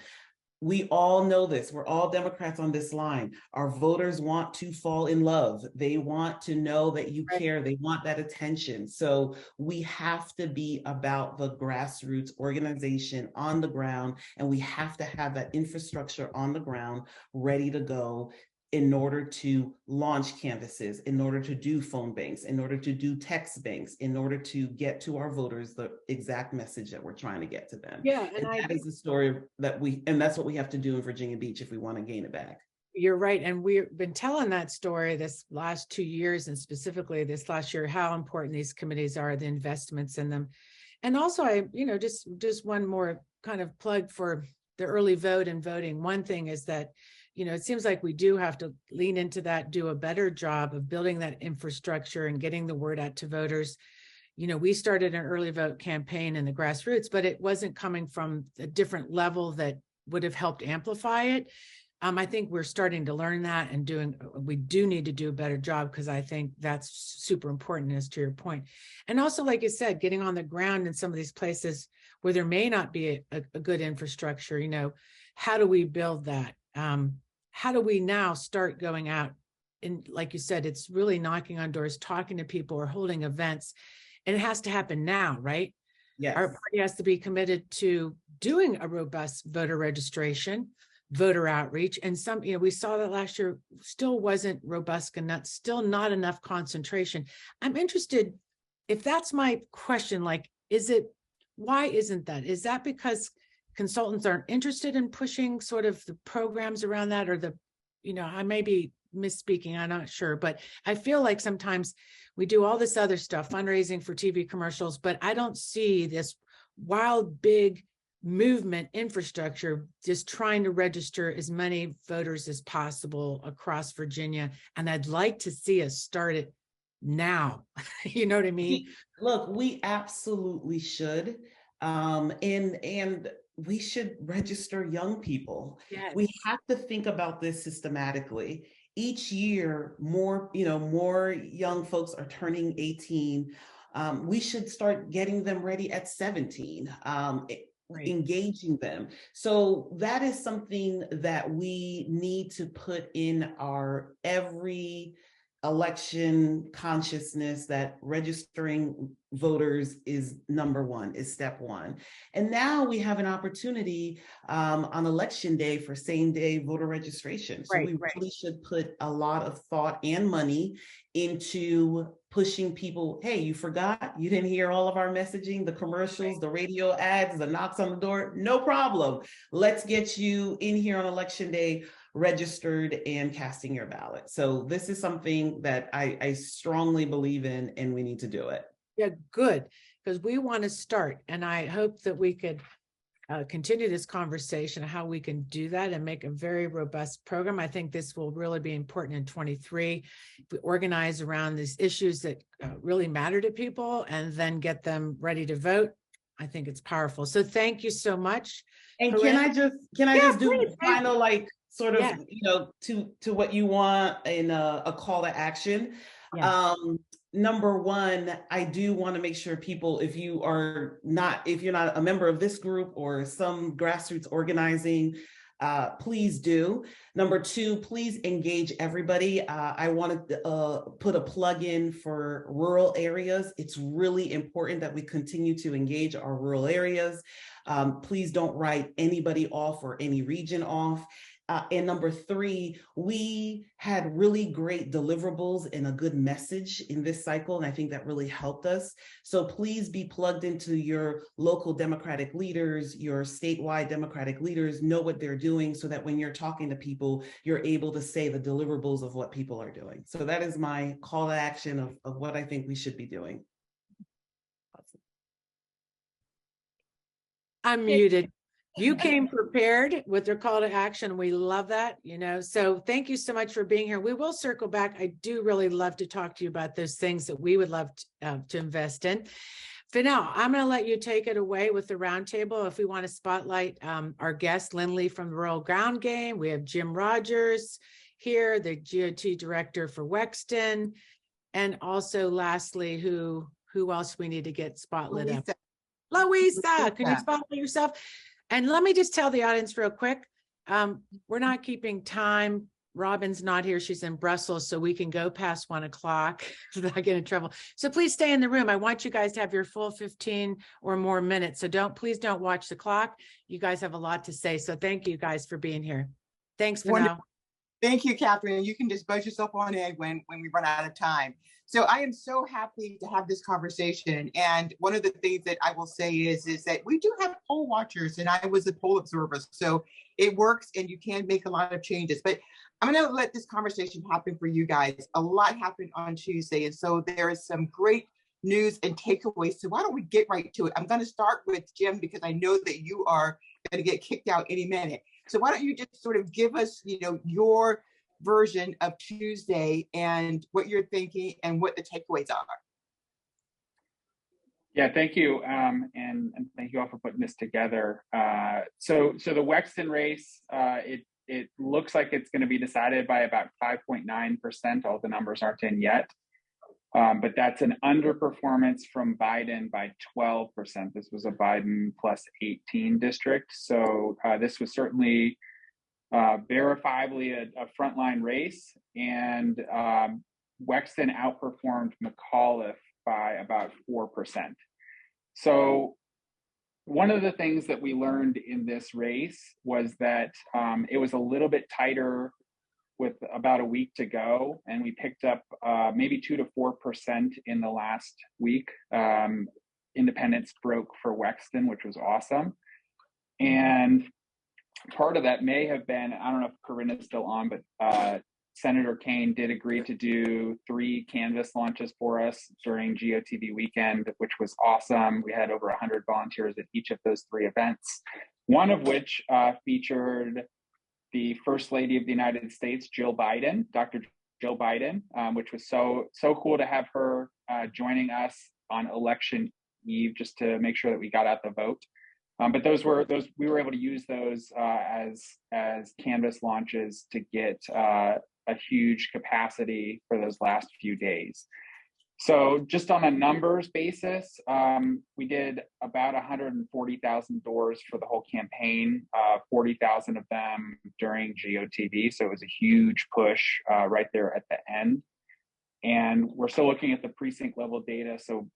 We all know this. We're all Democrats on this line. Our voters want to fall in love. They want to know that you care. They want that attention. So we have to be about the grassroots organization on the ground, and we have to have that infrastructure on the ground ready to go in order to launch canvases, in order to do phone banks, in order to do text banks, in order to get to our voters the exact message that we're trying to get to them. Yeah, and that is the story and that's what we have to do in Virginia Beach if we want to gain it back. You're right. And we've been telling that story this last 2 years, and specifically this last year, how important these committees are, the investments in them. And also, just one more kind of plug for the early vote and voting. One thing is that it seems like we do have to lean into that, do a better job of building that infrastructure and getting the word out to voters. We started an early vote campaign in the grassroots, but it wasn't coming from a different level that would have helped amplify it. I think we're starting to learn that, and we do need to do a better job, because I think that's super important, as to your point. And also, like you said, getting on the ground in some of these places where there may not be a good infrastructure. How do we build that? How do we now start going out? And like you said, it's really knocking on doors, talking to people, or holding events. And it has to happen now, right? Yes. Our party has to be committed to doing a robust voter registration, voter outreach. And we saw that last year still wasn't robust enough, still not enough concentration. I'm interested, if that's my question, why isn't that? Is that because consultants aren't interested in pushing sort of the programs around that, or I may be misspeaking, I'm not sure, but I feel like sometimes we do all this other stuff, fundraising for TV commercials, but I don't see this wild, big movement infrastructure just trying to register as many voters as possible across Virginia. And I'd like to see us start it now. You know what I mean? Look, we absolutely should. And we should register young people. Yes. We have to think about this systematically. Each year, more young folks are turning 18. We should start getting them ready at 17, engaging them. So that is something that we need to put in our every election consciousness that registering voters is number one, is step one. And now we have an opportunity on election day for same day voter registration. So we really should put a lot of thought and money into pushing people. Hey, you forgot? You didn't hear all of our messaging, the commercials, the radio ads, the knocks on the door? No problem. Let's get you in here on election day, registered and casting your ballot. So this is something that I strongly believe in, and we need to do it. Yeah, good, because we want to start, and I hope that we could continue this conversation, how we can do that and make a very robust program. I think this will really be important in 23. If we organize around these issues that really matter to people and then get them ready to vote, I think it's powerful. So thank you so much. And Corinne. can I just do please, final, like, sort of, to what you want in a call to action? Yeah. Number one, I do want to make sure people, if you're not a member of this group or some grassroots organizing, please do. Number two, please engage everybody. I want to put a plug in for rural areas. It's really important that we continue to engage our rural areas. Please don't write anybody off or any region off. And number three, we had really great deliverables and a good message in this cycle, and I think that really helped us. So please be plugged into your local Democratic leaders, your statewide Democratic leaders, know what they're doing so that when you're talking to people, you're able to say the deliverables of what people are doing. So that is my call to action of what I think we should be doing. I'm muted. You came prepared with your call to action. We love that, so thank you so much for being here. We will circle back. I do really love to talk to you about those things that we would love to invest in. For now, I'm going to let you take it away with the roundtable. If we want to spotlight our guest, LYNLEE from the Rural GroundGame, we have Jim Rogers here, the GOTV Director for Wexton, and also lastly, who else we need to get spotlit up? Louisa, can you spotlight yourself? And let me just tell the audience real quick, we're not keeping time. Robin's not here. She's in Brussels, so we can go past 1 o'clock without getting in trouble. So please stay in the room. I want you guys to have your full 15 or more minutes. So please don't watch the clock. You guys have a lot to say. So thank you guys for being here. Thanks for now. Thank you, Catherine. You can just buzz yourself on in when we run out of time. So I am so happy to have this conversation. And one of the things that I will say is that we do have poll watchers, and I was a poll observer. So it works, and you can make a lot of changes. But I'm going to let this conversation happen for you guys. A lot happened on Tuesday. And so there is some great news and takeaways. So why don't we get right to it? I'm going to start with Jim, because I know that you are going to get kicked out any minute. So why don't you just sort of give us, your version of Tuesday and what you're thinking and what the takeaways are. Yeah, thank you. And thank you all for putting this together. So the Wexton race, it looks like it's going to be decided by about 5.9%. All the numbers aren't in yet. But that's an underperformance from Biden by 12%. This was a Biden plus 18 district. So this was certainly verifiably a frontline race. And Wexton outperformed McAuliffe by about 4%. So one of the things that we learned in this race was that it was a little bit tighter with about a week to go, and we picked up maybe 2 to 4% in the last week. Independents broke for Wexton, which was awesome. And part of that may have been, I don't know if Corinne is still on, but Senator Kaine did agree to do 3 canvas launches for us during GOTV weekend, which was awesome. We had over 100 volunteers at each of those 3 events, one of which featured the First Lady of the United States, Jill Biden, Dr. Jill Biden, which was so cool to have her joining us on election eve, just to make sure that we got out the vote. But we were able to use those as canvas launches to get a huge capacity for those last few days. So just on a numbers basis, we did about 140,000 doors for the whole campaign, 40,000 of them during GOTV. So it was a huge push right there at the end. And we're still looking at the precinct level data, so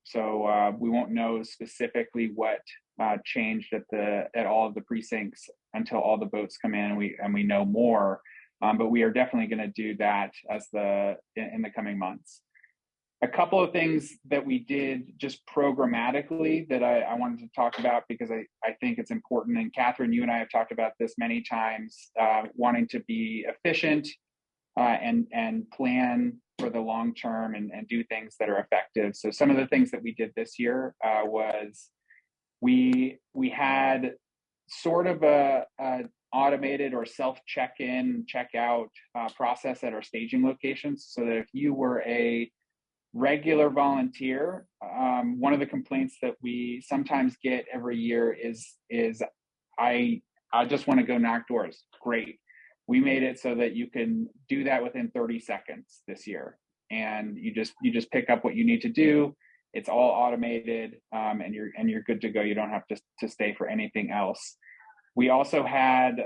we won't know specifically what changed at all of the precincts until all the votes come in and we know more. But we are definitely going to do that in the coming months. A couple of things that we did just programmatically that I wanted to talk about because I think it's important. And Catherine, you and I have talked about this many times, wanting to be efficient and plan for the long term and do things that are effective. So some of the things that we did this year was we had sort of a automated or self check-in, check-out process at our staging locations, so that if you were a regular volunteer, one of the complaints that we sometimes get every year is I just want to go knock doors. Great. We made it so that you can do that within 30 seconds this year. And you just pick up what you need to do. It's all automated, and you're good to go. You don't have to stay for anything else. We also had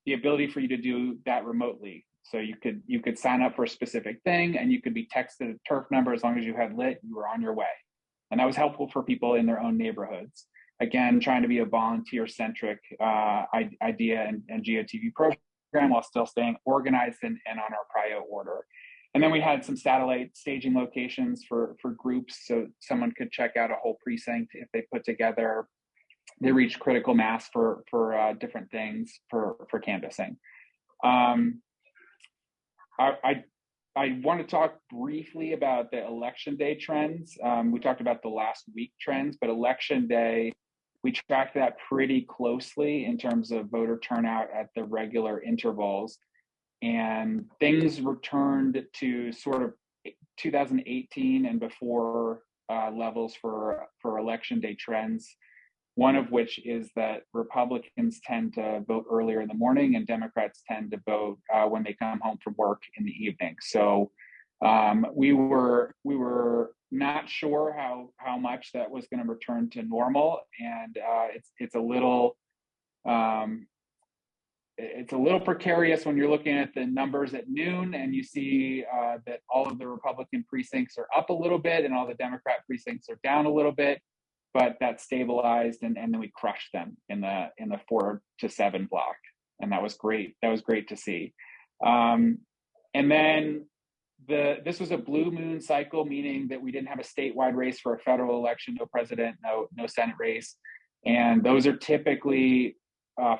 the ability for you to do that remotely. So you could sign up for a specific thing and you could be texted a turf number. As long as you had lit, you were on your way. And that was helpful for people in their own neighborhoods. Again, trying to be a volunteer-centric idea and GOTV program while still staying organized and on our prio order. And then we had some satellite staging locations for groups, so someone could check out a whole precinct if they put together. They reached critical mass for different things for canvassing. I want to talk briefly about the election day trends. We talked about the last week trends, but election day, we tracked that pretty closely in terms of voter turnout at the regular intervals. And things returned to sort of 2018 and before levels for election day trends. One of which is that Republicans tend to vote earlier in the morning and Democrats tend to vote when they come home from work in the evening. So we were not sure how much that was going to return to normal, and it's a little precarious when you're looking at the numbers at noon and you see that all of the Republican precincts are up a little bit and all the Democrat precincts are down a little bit. But that stabilized, and then we crushed them in the 4 to 7 block, and that was great. That was great to see. And then this was a blue moon cycle, meaning that we didn't have a statewide race for a federal election, no president, no Senate race, and those are typically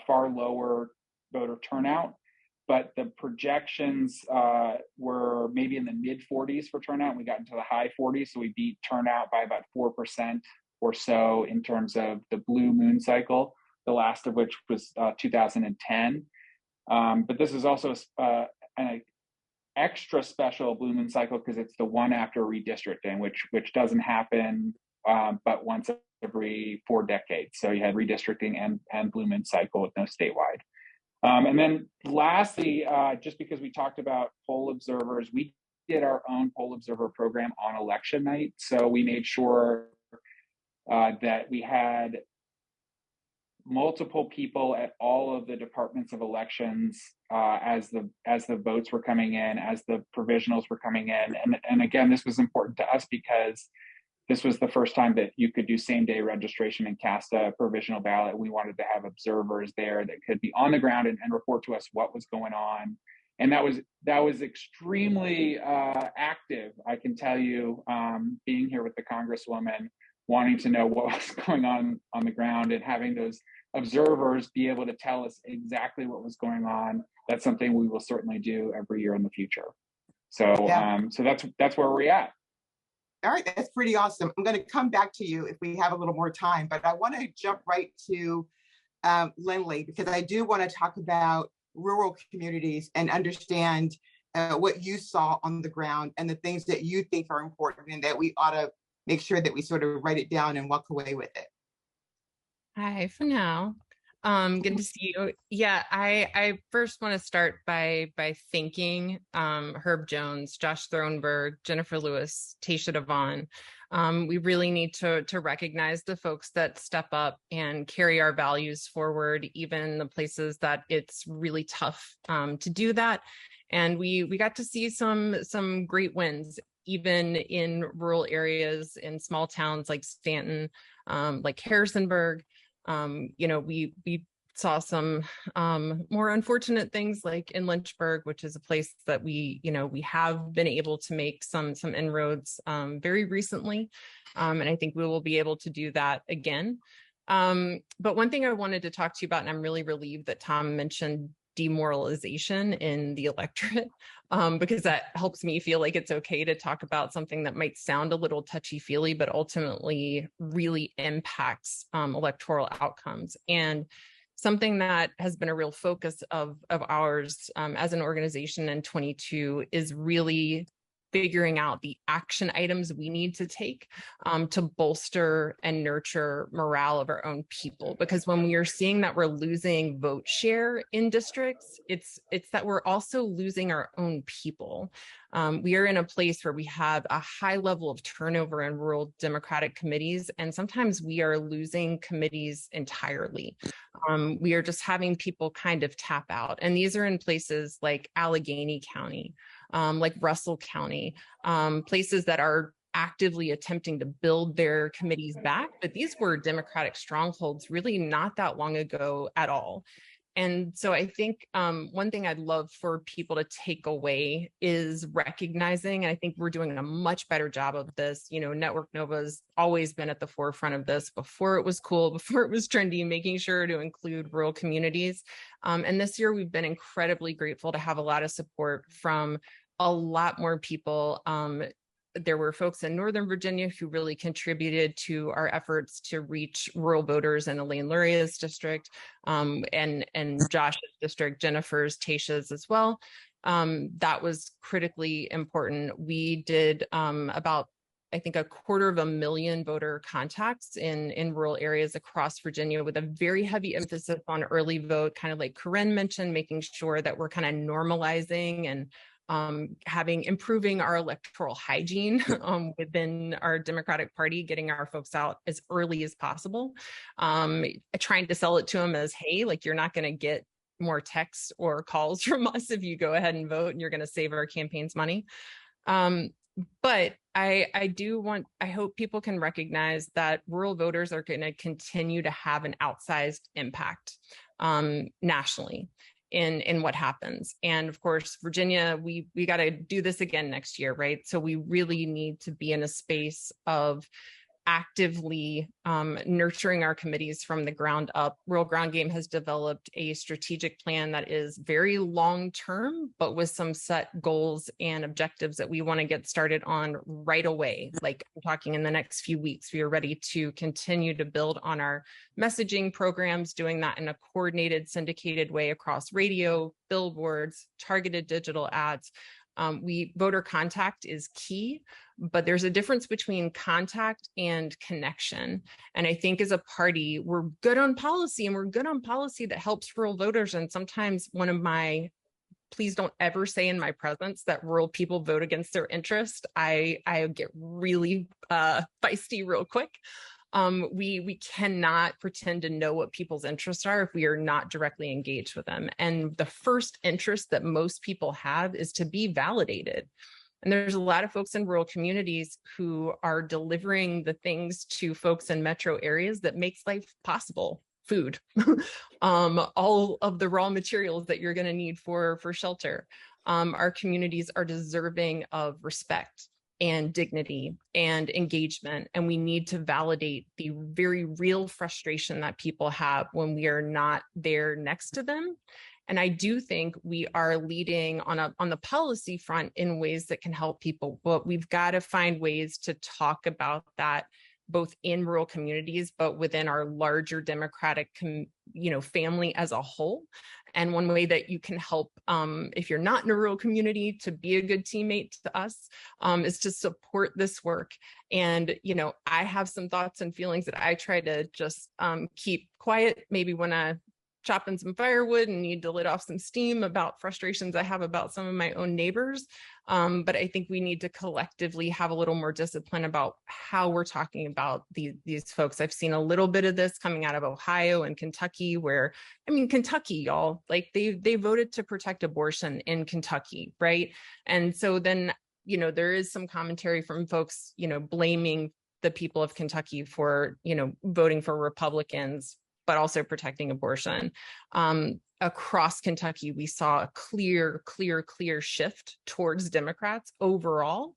far lower voter turnout. But the projections were maybe in the mid 40s for turnout. We got into the high 40s, so we beat turnout by about 4%. Or so in terms of the blue moon cycle, the last of which was 2010. But this is also an extra special blue moon cycle because it's the one after redistricting, which doesn't happen but once every 4 decades. So you had redistricting and blue moon cycle with no statewide. And then lastly, just because we talked about poll observers, we did our own poll observer program on election night. So we made sure that we had multiple people at all of the departments of elections as the votes were coming in, as the provisionals were coming in. And again, this was important to us because this was the first time that you could do same-day registration and cast a provisional ballot. We wanted to have observers there that could be on the ground and report to us what was going on. And that was extremely active, I can tell you, being here with the Congresswoman, wanting to know what was going on the ground and having those observers be able to tell us exactly what was going on. That's something we will certainly do every year in the future. So, yeah. So that's where we're at. All right, that's pretty awesome. I'm going to come back to you if we have a little more time, but I want to jump right to LYNLEE, because I do want to talk about rural communities and understand what you saw on the ground and the things that you think are important and that we ought to make sure that we sort of write it down and walk away with it. Hi for now. Good to see you. Yeah, I first want to start by thanking Herb Jones, Josh Thronberg, Jennifer Lewis, Tasha Devon. We really need to recognize the folks that step up and carry our values forward, even in the places that it's really tough to do that. And we got to see some great wins, even in rural areas, in small towns like Stanton, like Harrisonburg. We saw some more unfortunate things like in Lynchburg, which is a place that we have been able to make some inroads very recently. And I think we will be able to do that again. But one thing I wanted to talk to you about, and I'm really relieved that Tom mentioned demoralization in the electorate, because that helps me feel like it's okay to talk about something that might sound a little touchy-feely, but ultimately really impacts electoral outcomes. And something that has been a real focus of ours as an organization in 22 is really figuring out the action items we need to take to bolster and nurture morale of our own people. Because when we are seeing that we're losing vote share in districts, it's that we're also losing our own people. We are in a place where we have a high level of turnover in rural Democratic committees, and sometimes we are losing committees entirely. We are just having people kind of tap out. And these are in places like Allegheny County, like Russell County, places that are actively attempting to build their committees back. But these were Democratic strongholds really not that long ago at all. And so I think one thing I'd love for people to take away is recognizing, and I think we're doing a much better job of this. Network Nova's always been at the forefront of this before it was cool, before it was trendy, making sure to include rural communities. And this year we've been incredibly grateful to have a lot of support from a lot more people. There were folks in Northern Virginia who really contributed to our efforts to reach rural voters in Elaine Luria's district, and Josh's district, Jennifer's, Tasha's as well. That was critically important. We did about, I think, 250,000 voter contacts in rural areas across Virginia, with a very heavy emphasis on early vote, kind of like KÉREN mentioned, making sure that we're kind of normalizing and improving our electoral hygiene within our Democratic Party, getting our folks out as early as possible, trying to sell it to them as, hey, like, you're not going to get more texts or calls from us if you go ahead and vote, and you're going to save our campaign's money. But I hope people can recognize that rural voters are going to continue to have an outsized impact nationally in what happens. And of course, Virginia, we got to do this again next year, right? So we really need to be in a space of actively nurturing our committees from the ground up. Rural GroundGame has developed a strategic plan that is very long-term, but with some set goals and objectives that we want to get started on right away. Like, I'm talking in the next few weeks, we are ready to continue to build on our messaging programs, doing that in a coordinated, syndicated way across radio, billboards, targeted digital ads. Voter contact is key, but there's a difference between contact and connection. And I think as a party, we're good on policy, and we're good on policy that helps rural voters. And sometimes one of my, please don't ever say in my presence that rural people vote against their interest. I get really feisty real quick. We cannot pretend to know what people's interests are if we are not directly engaged with them. And the first interest that most people have is to be validated. And there's a lot of folks in rural communities who are delivering the things to folks in metro areas that makes life possible. Food, all of the raw materials that you're going to need for shelter. Our communities are deserving of respect and dignity and engagement. And we need to validate the very real frustration that people have when we are not there next to them. And I do think we are leading on the policy front in ways that can help people, but we've got to find ways to talk about that both in rural communities, but within our larger Democratic, family as a whole. And one way that you can help, if you're not in a rural community, to be a good teammate to us, is to support this work. And, I have some thoughts and feelings that I try to just keep quiet, maybe when I chopping some firewood and need to let off some steam about frustrations I have about some of my own neighbors. But I think we need to collectively have a little more discipline about how we're talking about these folks. I've seen a little bit of this coming out of Ohio and Kentucky, where, Kentucky, y'all, like they voted to protect abortion in Kentucky, right? And so then, there is some commentary from folks, blaming the people of Kentucky for, voting for Republicans, but also protecting abortion. Across Kentucky, we saw a clear shift towards Democrats overall.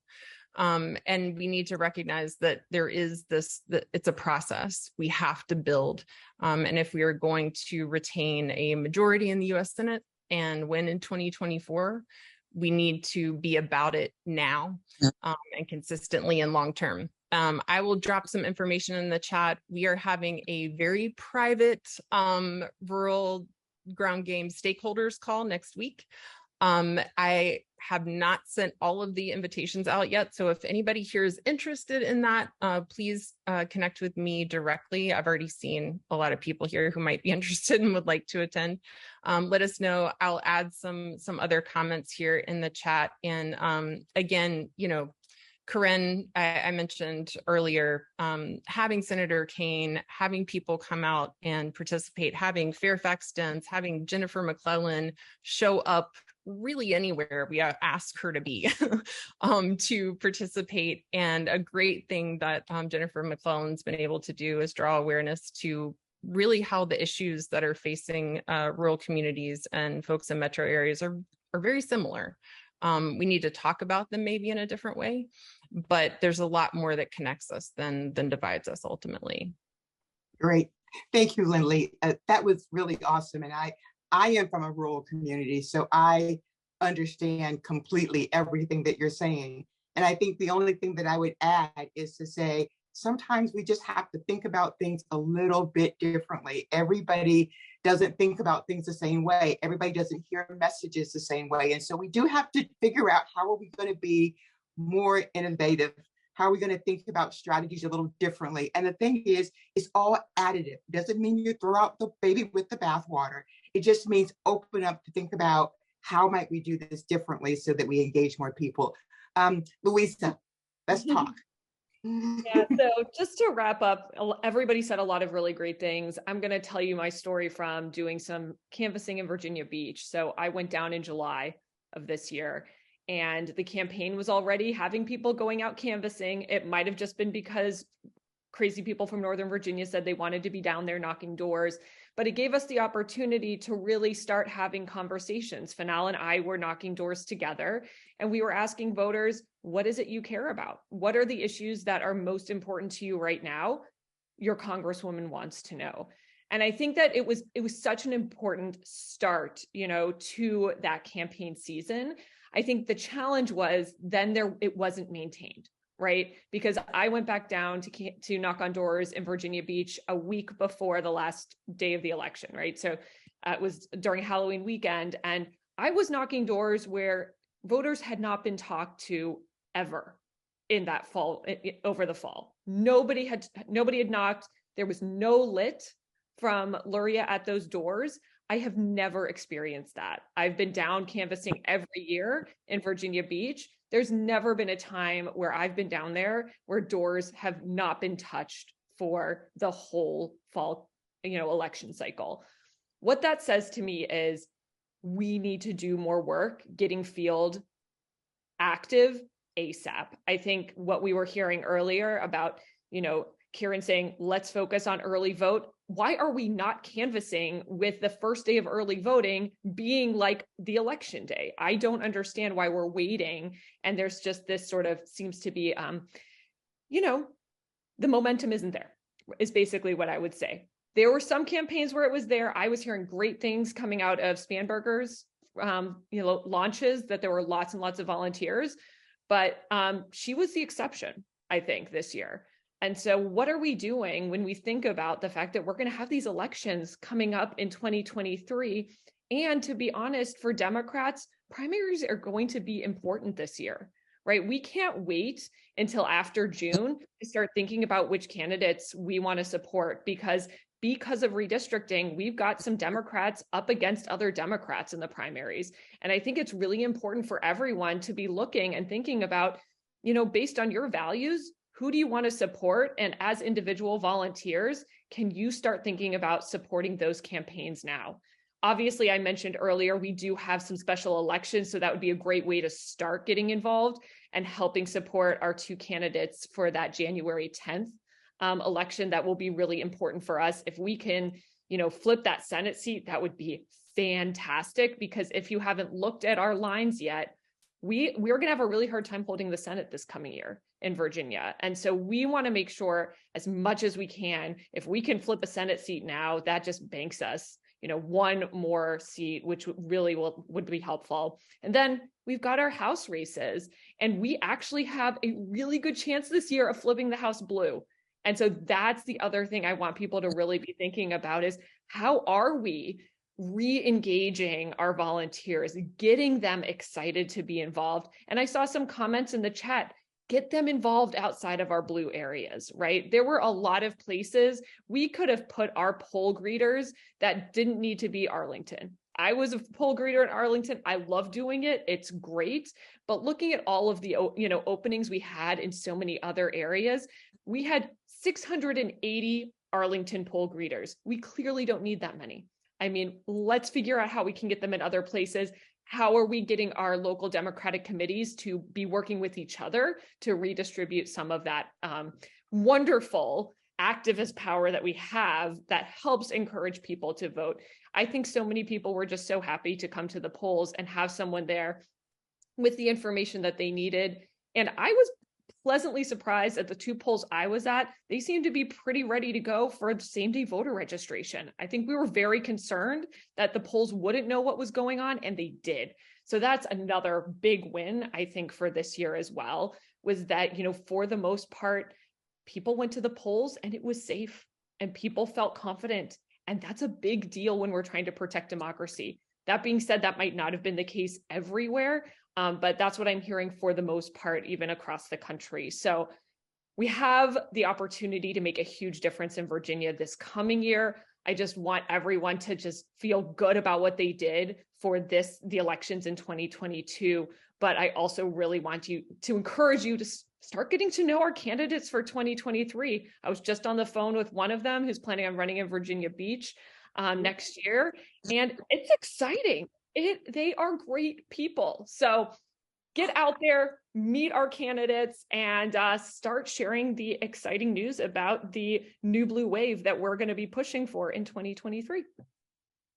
And we need to recognize that there is that it's a process we have to build. And if we are going to retain a majority in the US Senate and win in 2024, we need to be about it now, and consistently and long term. I will drop some information in the chat. We are having a very private rural ground game stakeholders call next week. I have not sent all of the invitations out yet. So if anybody here is interested in that, please connect with me directly. I've already seen a lot of people here who might be interested and would like to attend. Let us know. I'll add some other comments here in the chat. And again, KÉREN, I mentioned earlier, having Senator Kaine, having people come out and participate, having Fairfax Dents, having Jennifer McClellan show up really anywhere we ask her to be to participate. And a great thing that Jennifer McClellan's been able to do is draw awareness to really how the issues that are facing rural communities and folks in metro areas are very similar. We need to talk about them maybe in a different way, but there's a lot more that connects us than divides us ultimately. Great. Thank you, LYNLEE. That was really awesome. And I am from a rural community, so I understand completely everything that you're saying. And I think the only thing that I would add is to say, sometimes we just have to think about things a little bit differently. Everybody doesn't think about things the same way. Everybody doesn't hear messages the same way. And so we do have to figure out, how are we going to be more innovative? How are we going to think about strategies a little differently? And the thing is, it's all additive. It doesn't mean you throw out the baby with the bathwater. It just means open up to think about, how might we do this differently so that we engage more people? LUISA, let's talk. Yeah, so just to wrap up, everybody said a lot of really great things. I'm going to tell you my story from doing some canvassing in Virginia Beach. So I went down in July of this year, and the campaign was already having people going out canvassing. It might have just been because crazy people from Northern Virginia said they wanted to be down there knocking doors, but it gave us the opportunity to really start having conversations. Fanal and I were knocking doors together, and we were asking voters, what is it you care about? What are the issues that are most important to you right now? Your congresswoman wants to know. And I think that it was such an important start, to that campaign season. I think the challenge was then it wasn't maintained, right? Because I went back down to knock on doors in Virginia Beach a week before the last day of the election, right? So it was during Halloween weekend, and I was knocking doors where voters had not been talked to ever in that fall, over the fall. Nobody had knocked. There was no lit from Luria at those doors. I have never experienced that. I've been down canvassing every year in Virginia Beach. There's never been a time where I've been down there where doors have not been touched for the whole fall, election cycle. What that says to me is we need to do more work getting field active ASAP. I think what we were hearing earlier about, KÉREN saying, let's focus on early vote. Why are we not canvassing with the first day of early voting being like the election day? I don't understand why we're waiting. And there's just this sort of seems to be, the momentum isn't there, is basically what I would say. There were some campaigns where it was there. I was hearing great things coming out of Spanberger's, launches, that there were lots and lots of volunteers, but she was the exception, I think, this year. And so what are we doing when we think about the fact that we're going to have these elections coming up in 2023? And to be honest, for Democrats, primaries are going to be important this year, right? We can't wait until after June to start thinking about which candidates we want to support, because of redistricting, we've got some Democrats up against other Democrats in the primaries. And I think it's really important for everyone to be looking and thinking about, based on your values, who do you want to support? And as individual volunteers, can you start thinking about supporting those campaigns now? Obviously, I mentioned earlier, we do have some special elections, so that would be a great way to start getting involved and helping support our two candidates for that January 10th election. That will be really important for us. If we can, flip that Senate seat, that would be fantastic, because if you haven't looked at our lines yet, we're going to have a really hard time holding the Senate this coming year in Virginia. And so we want to make sure as much as we can, if we can flip a Senate seat now, that just banks us, one more seat, which really would be helpful. And then we've got our House races, and we actually have a really good chance this year of flipping the House blue. And so that's the other thing I want people to really be thinking about is, how are we re-engaging our volunteers, getting them excited to be involved? And I saw some comments in the chat, get them involved outside of our blue areas, right? There were a lot of places we could have put our poll greeters that didn't need to be Arlington. I was a poll greeter in Arlington. I love doing it. It's great. But looking at all of the openings we had in so many other areas, we had 680 Arlington poll greeters. We clearly don't need that many. I mean, let's figure out how we can get them in other places. How are we getting our local Democratic committees to be working with each other to redistribute some of that wonderful activist power that we have that helps encourage people to vote? I think so many people were just so happy to come to the polls and have someone there with the information that they needed. And I was pleasantly surprised at the two polls I was at. They seemed to be pretty ready to go for the same-day voter registration. I think we were very concerned that the polls wouldn't know what was going on, and they did. So that's another big win, I think, for this year as well, was that, for the most part, people went to the polls and it was safe and people felt confident. And that's a big deal when we're trying to protect democracy. That being said, that might not have been the case everywhere, but that's what I'm hearing for the most part, even across the country. So we have the opportunity to make a huge difference in Virginia this coming year. I just want everyone to just feel good about what they did for the elections in 2022. But I also really want to encourage you to start getting to know our candidates for 2023. I was just on the phone with one of them who's planning on running in Virginia Beach next year. And it's exciting. They are great people. So get out there, meet our candidates, and start sharing the exciting news about the new blue wave that we're going to be pushing for in 2023.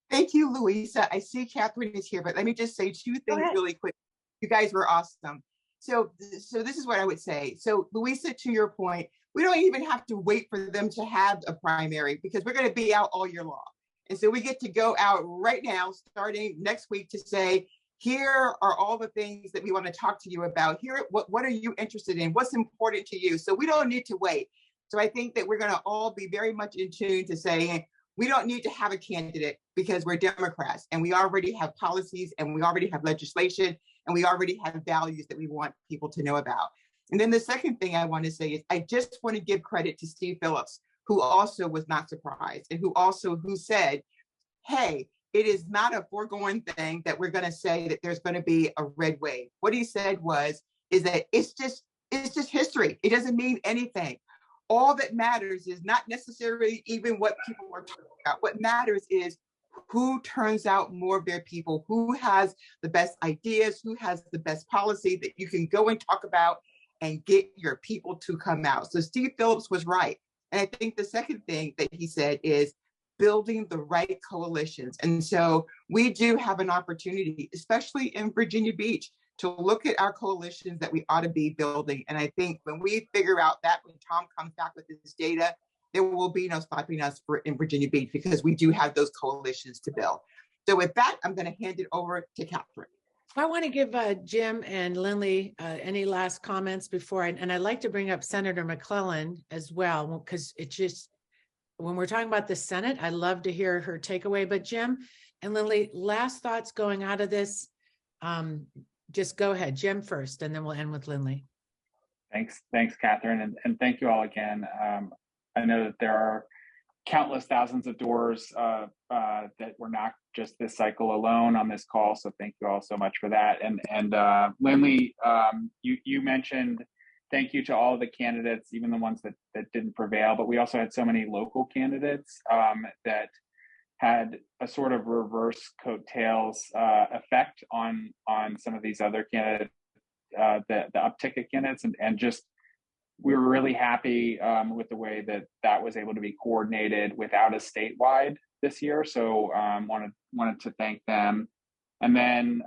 Thank you, Louisa. I see Catherine is here, but let me just say two things really quick. You guys were awesome. So this is what I would say. So Louisa, to your point, we don't even have to wait for them to have a primary, because we're going to be out all year long. And so we get to go out right now, starting next week, to say, here are all the things that we want to talk to you about. Here, what are you interested in? What's important to you? So we don't need to wait. So I think that we're going to all be very much in tune to saying, we don't need to have a candidate because we're Democrats and we already have policies and we already have legislation and we already have values that we want people to know about. And then the second thing I want to say is, I just want to give credit to Steve Phillips, who also was not surprised and who said, hey, it is not a foregone thing that we're going to say that there's going to be a red wave. What he said is that it's just history. It doesn't mean anything. All that matters is not necessarily even what people are talking about. What matters is who turns out more of their people, who has the best ideas, who has the best policy that you can go and talk about and get your people to come out. So Steve Phillips was right. And I think the second thing that he said is building the right coalitions. And so we do have an opportunity, especially in Virginia Beach, to look at our coalitions that we ought to be building. And I think when we figure out that, when Tom comes back with this data, there will be no stopping us in Virginia Beach, because we do have those coalitions to build. So with that, I'm going to hand it over to Catherine. I want to give Jim and LYNLEE any last comments before, and I'd like to bring up Senator McClellan as well, because it's just, when we're talking about the Senate, I love to hear her takeaway. But Jim and LYNLEE, last thoughts going out of this. Just go ahead, Jim first, and then we'll end with LYNLEE. Thanks, Catherine, and thank you all again. I know that there are countless thousands of doors that were knocked just this cycle alone on this call. So thank you all so much for that. And LYNLEE, you mentioned thank you to all of the candidates, even the ones that didn't prevail. But we also had so many local candidates that had a sort of reverse coattails effect on some of these other candidates, the uptick of candidates, and just we were really happy with the way that was able to be coordinated without a statewide this year. So wanted to thank them. And then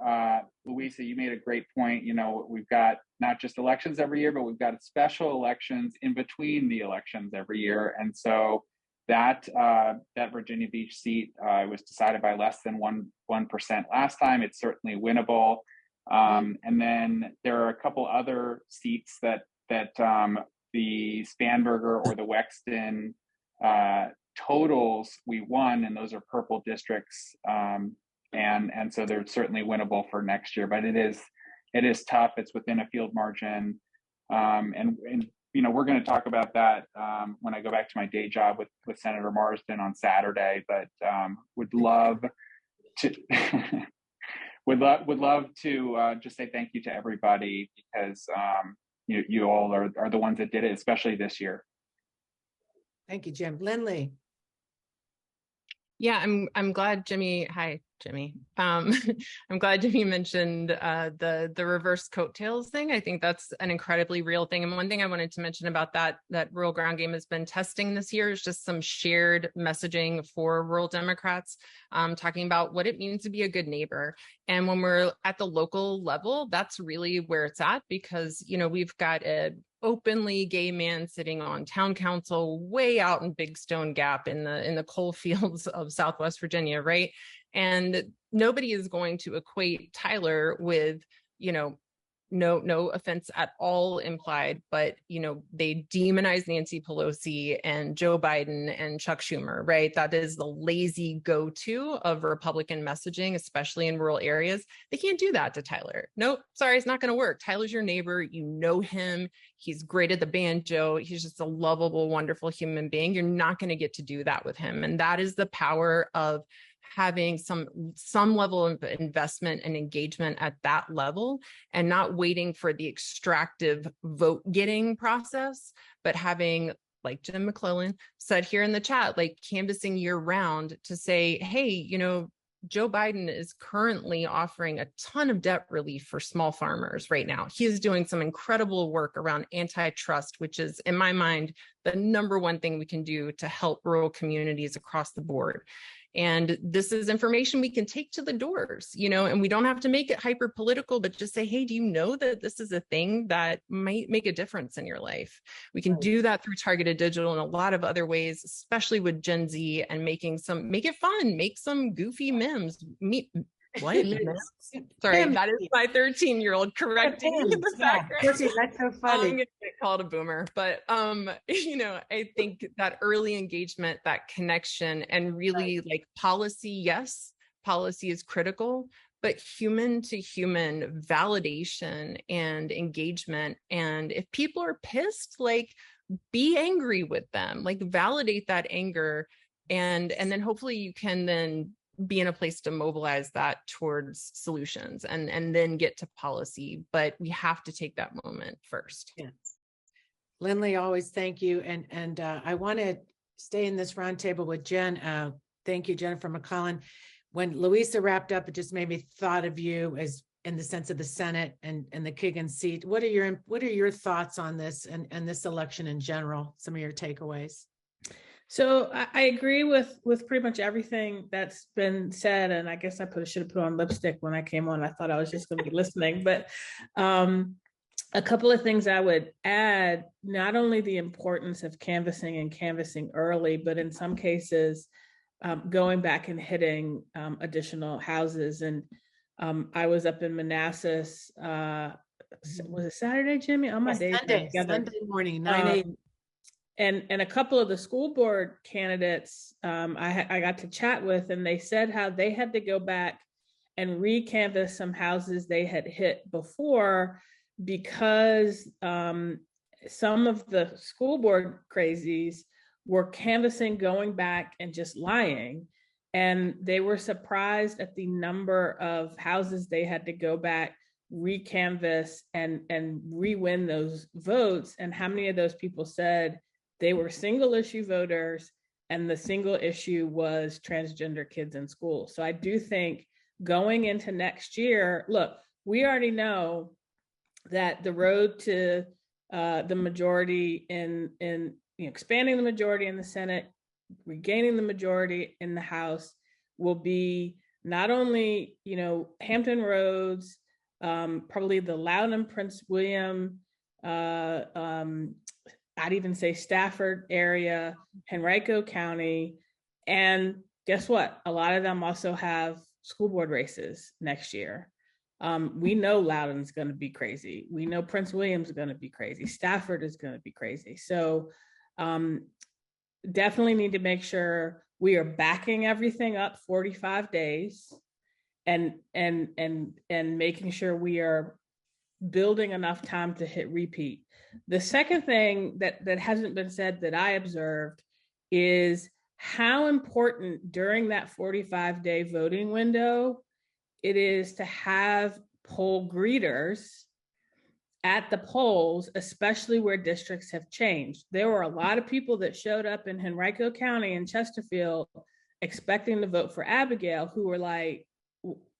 Louisa, you made a great point. You know, we've got not just elections every year, but we've got special elections in between the elections every year. And so that Virginia Beach seat was decided by less than 1% last time. It's certainly winnable. And then there are a couple other seats that the Spanberger or the Wexton totals we won, and those are purple districts, and so they're certainly winnable for next year. But it is tough. It's within a field margin, and you know, we're going to talk about that when I go back to my day job with Senator Marsden on Saturday. But would love to. Would love to just say thank you to everybody, because you all are the ones that did it, especially this year. Thank you, Jim. LYNLEE. Yeah, I'm glad Jimmy. Hi, Jimmy. I'm glad Jimmy mentioned the reverse coattails thing. I think that's an incredibly real thing. And one thing I wanted to mention about that Rural GroundGame has been testing this year is just some shared messaging for rural Democrats, talking about what it means to be a good neighbor. And when we're at the local level, that's really where it's at, because you know we've got a openly gay man sitting on town council way out in Big Stone Gap in the coal fields of Southwest Virginia, right? And nobody is going to equate Tyler with, you know, no offense at all implied, but, you know, they demonize Nancy Pelosi and Joe Biden and Chuck Schumer, right? That is the lazy go-to of Republican messaging, especially in rural areas. They can't do that to Tyler. Nope, sorry, it's not going to work. Tyler's your neighbor. You know him. He's great at the banjo. He's just a lovable, wonderful human being. You're not going to get to do that with him. And that is the power of having some level of investment and engagement at that level, and not waiting for the extractive vote getting process, but having, like Jim McClellan said here in the chat, like canvassing year round to say, hey, you know, Joe Biden is currently offering a ton of debt relief for small farmers right now. He is doing some incredible work around antitrust, which is, in my mind, the number one thing we can do to help rural communities across the board. And this is information we can take to the doors, you know, and we don't have to make it hyper political, but just say, hey, do you know that this is a thing that might make a difference in your life? We can do that through targeted digital and a lot of other ways, especially with Gen Z, and make it fun, make some goofy memes. What? Sorry, that is my 13-year-old correcting me in the background. That's so funny. I'm gonna get called a boomer, but you know, I think that early engagement, that connection, and really like policy, yes, policy is critical, but human to human validation and engagement. And if people are pissed, like be angry with them, like validate that anger, and then hopefully you can then be in a place to mobilize that towards solutions and then get to policy. But we have to take that moment first. Yes. LYNLEE, always thank you. And I want to stay in this roundtable with Jen. Thank you, Jennifer McClellan. When Louisa wrapped up, it just made me thought of you as in the sense of the Senate and the KÉREN seat. What are your thoughts on this and this election in general? Some of your takeaways? So I agree with pretty much everything that's been said, and I guess I should have put on lipstick when I came on. I thought I was just going to be listening, but a couple of things I would add: not only the importance of canvassing early, but in some cases going back and hitting additional houses. And I was up in Manassas, was it Saturday, Jimmy? On my days Sunday morning, 9 a.m. And a couple of the school board candidates I got to chat with, and they said how they had to go back and recanvass some houses they had hit before because some of the school board crazies were canvassing, going back and just lying. And they were surprised at the number of houses they had to go back, recanvass, and re-win those votes. And how many of those people said they were single issue voters, and the single issue was transgender kids in school. So I do think going into next year, look, we already know that the road to the majority in expanding the majority in the Senate, regaining the majority in the House, will be not only, Hampton Roads, probably the Loudoun, Prince William, I'd even say Stafford area, Henrico County. And guess what? A lot of them also have school board races next year. We know Loudoun's going to be crazy. We know Prince William's is going to be crazy. Stafford is going to be crazy. So definitely need to make sure we are backing everything up 45 days and making sure we are building enough time to hit repeat. The second thing that hasn't been said that I observed is how important during that 45-day voting window it is to have poll greeters at the polls, especially where districts have changed. There were a lot of people that showed up in Henrico County and Chesterfield expecting to vote for Abigail, who were like,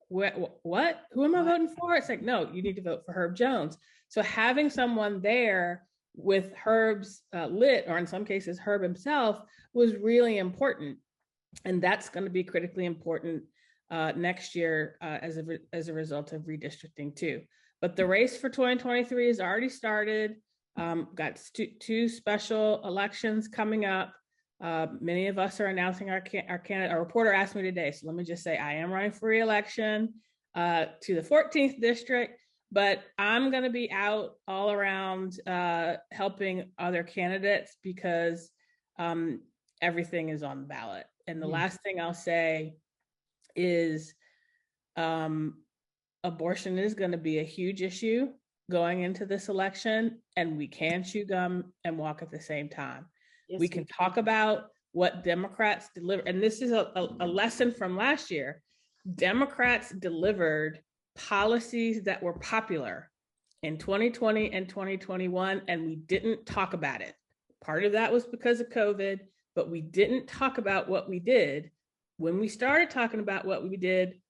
what? Who am I voting for? It's like, no, you need to vote for Herb Jones. So having someone there with Herb's lit, or in some cases Herb himself, was really important. And that's going to be critically important next year as a result of redistricting too. But the race for 2023 has already started. Got two special elections coming up. Many of us are announcing our candidate. A reporter asked me today, so let me just say I am running for re-election to the 14th district, but I'm going to be out all around helping other candidates because everything is on the ballot. And the last thing I'll say is abortion is going to be a huge issue going into this election, and we can chew gum and walk at the same time. Yes, we can talk about what Democrats deliver. And this is a lesson from last year. Democrats delivered policies that were popular in 2020 and 2021, and we didn't talk about it. Part of that was because of COVID, but we didn't talk about what we did. When we started talking about what we did,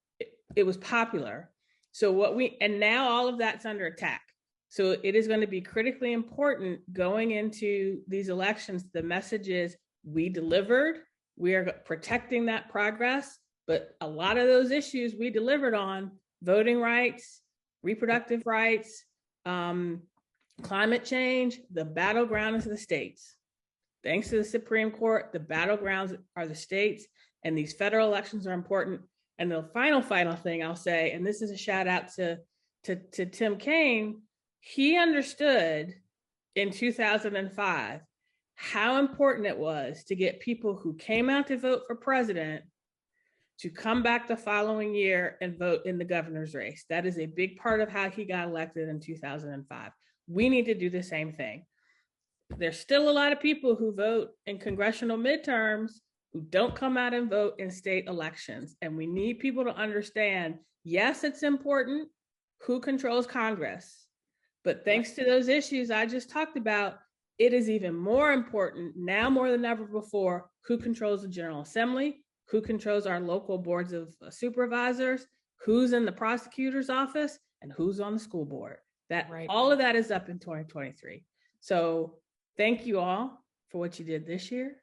it was popular. So and now all of that's under attack. So it is going to be critically important going into these elections. The message is we delivered, we are protecting that progress, but a lot of those issues we delivered on, voting rights, reproductive rights, climate change, the battleground is the states. Thanks to the Supreme Court, the battlegrounds are the states, and these federal elections are important. And the final thing I'll say, and this is a shout out to Tim Kaine, he understood in 2005 how important it was to get people who came out to vote for president to come back the following year and vote in the governor's race. That is a big part of how he got elected in 2005. We need to do the same thing. There's still a lot of people who vote in congressional midterms who don't come out and vote in state elections. And we need people to understand, yes, it's important who controls Congress, but thanks to those issues I just talked about, it is even more important now more than ever before who controls the General Assembly, who controls our local boards of supervisors, who's in the prosecutor's office, and who's on the school board. All of that is up in 2023. So thank you all for what you did this year.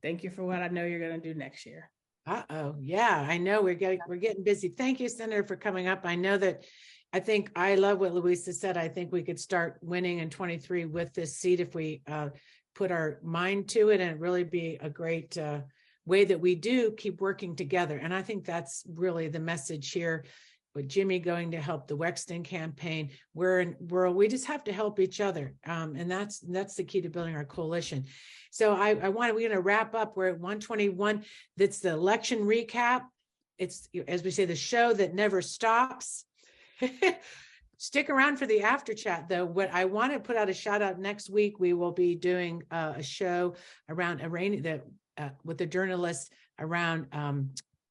Thank you for what I know you're going to do next year. Yeah, I know we're getting busy. Thank you, Senator, for coming up. I think I love what Luisa said. I think we could start winning in 23 with this seat if we put our mind to it, and really be a great way that we do keep working together. And I think that's really the message here. with Jimmy going to help the Wexton campaign. We just have to help each other. And that's the key to building our coalition. So we're going to wrap up. We're at 121. That's the election recap. It's, as we say, the show that never stops. Stick around for the after chat, though. What I want to put out a shout out next week, we will be doing a show around Iran with the journalists around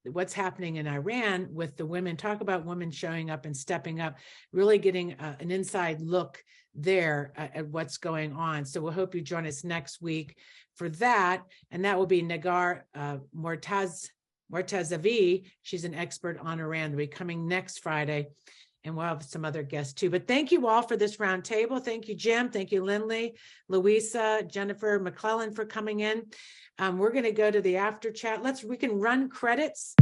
what's happening in Iran with the women. Talk about women showing up and stepping up, really getting an inside look there at what's going on. So we'll hope you join us next week for that. And that will be Nagar Mortazavi. She's an expert on Iran. Will be coming next Friday. And we'll have some other guests too. But thank you all for this roundtable. Thank you, Jim. Thank you, LYNLEE, Louisa, Jennifer McClellan for coming in. We're going to go to the after chat. We can run credits.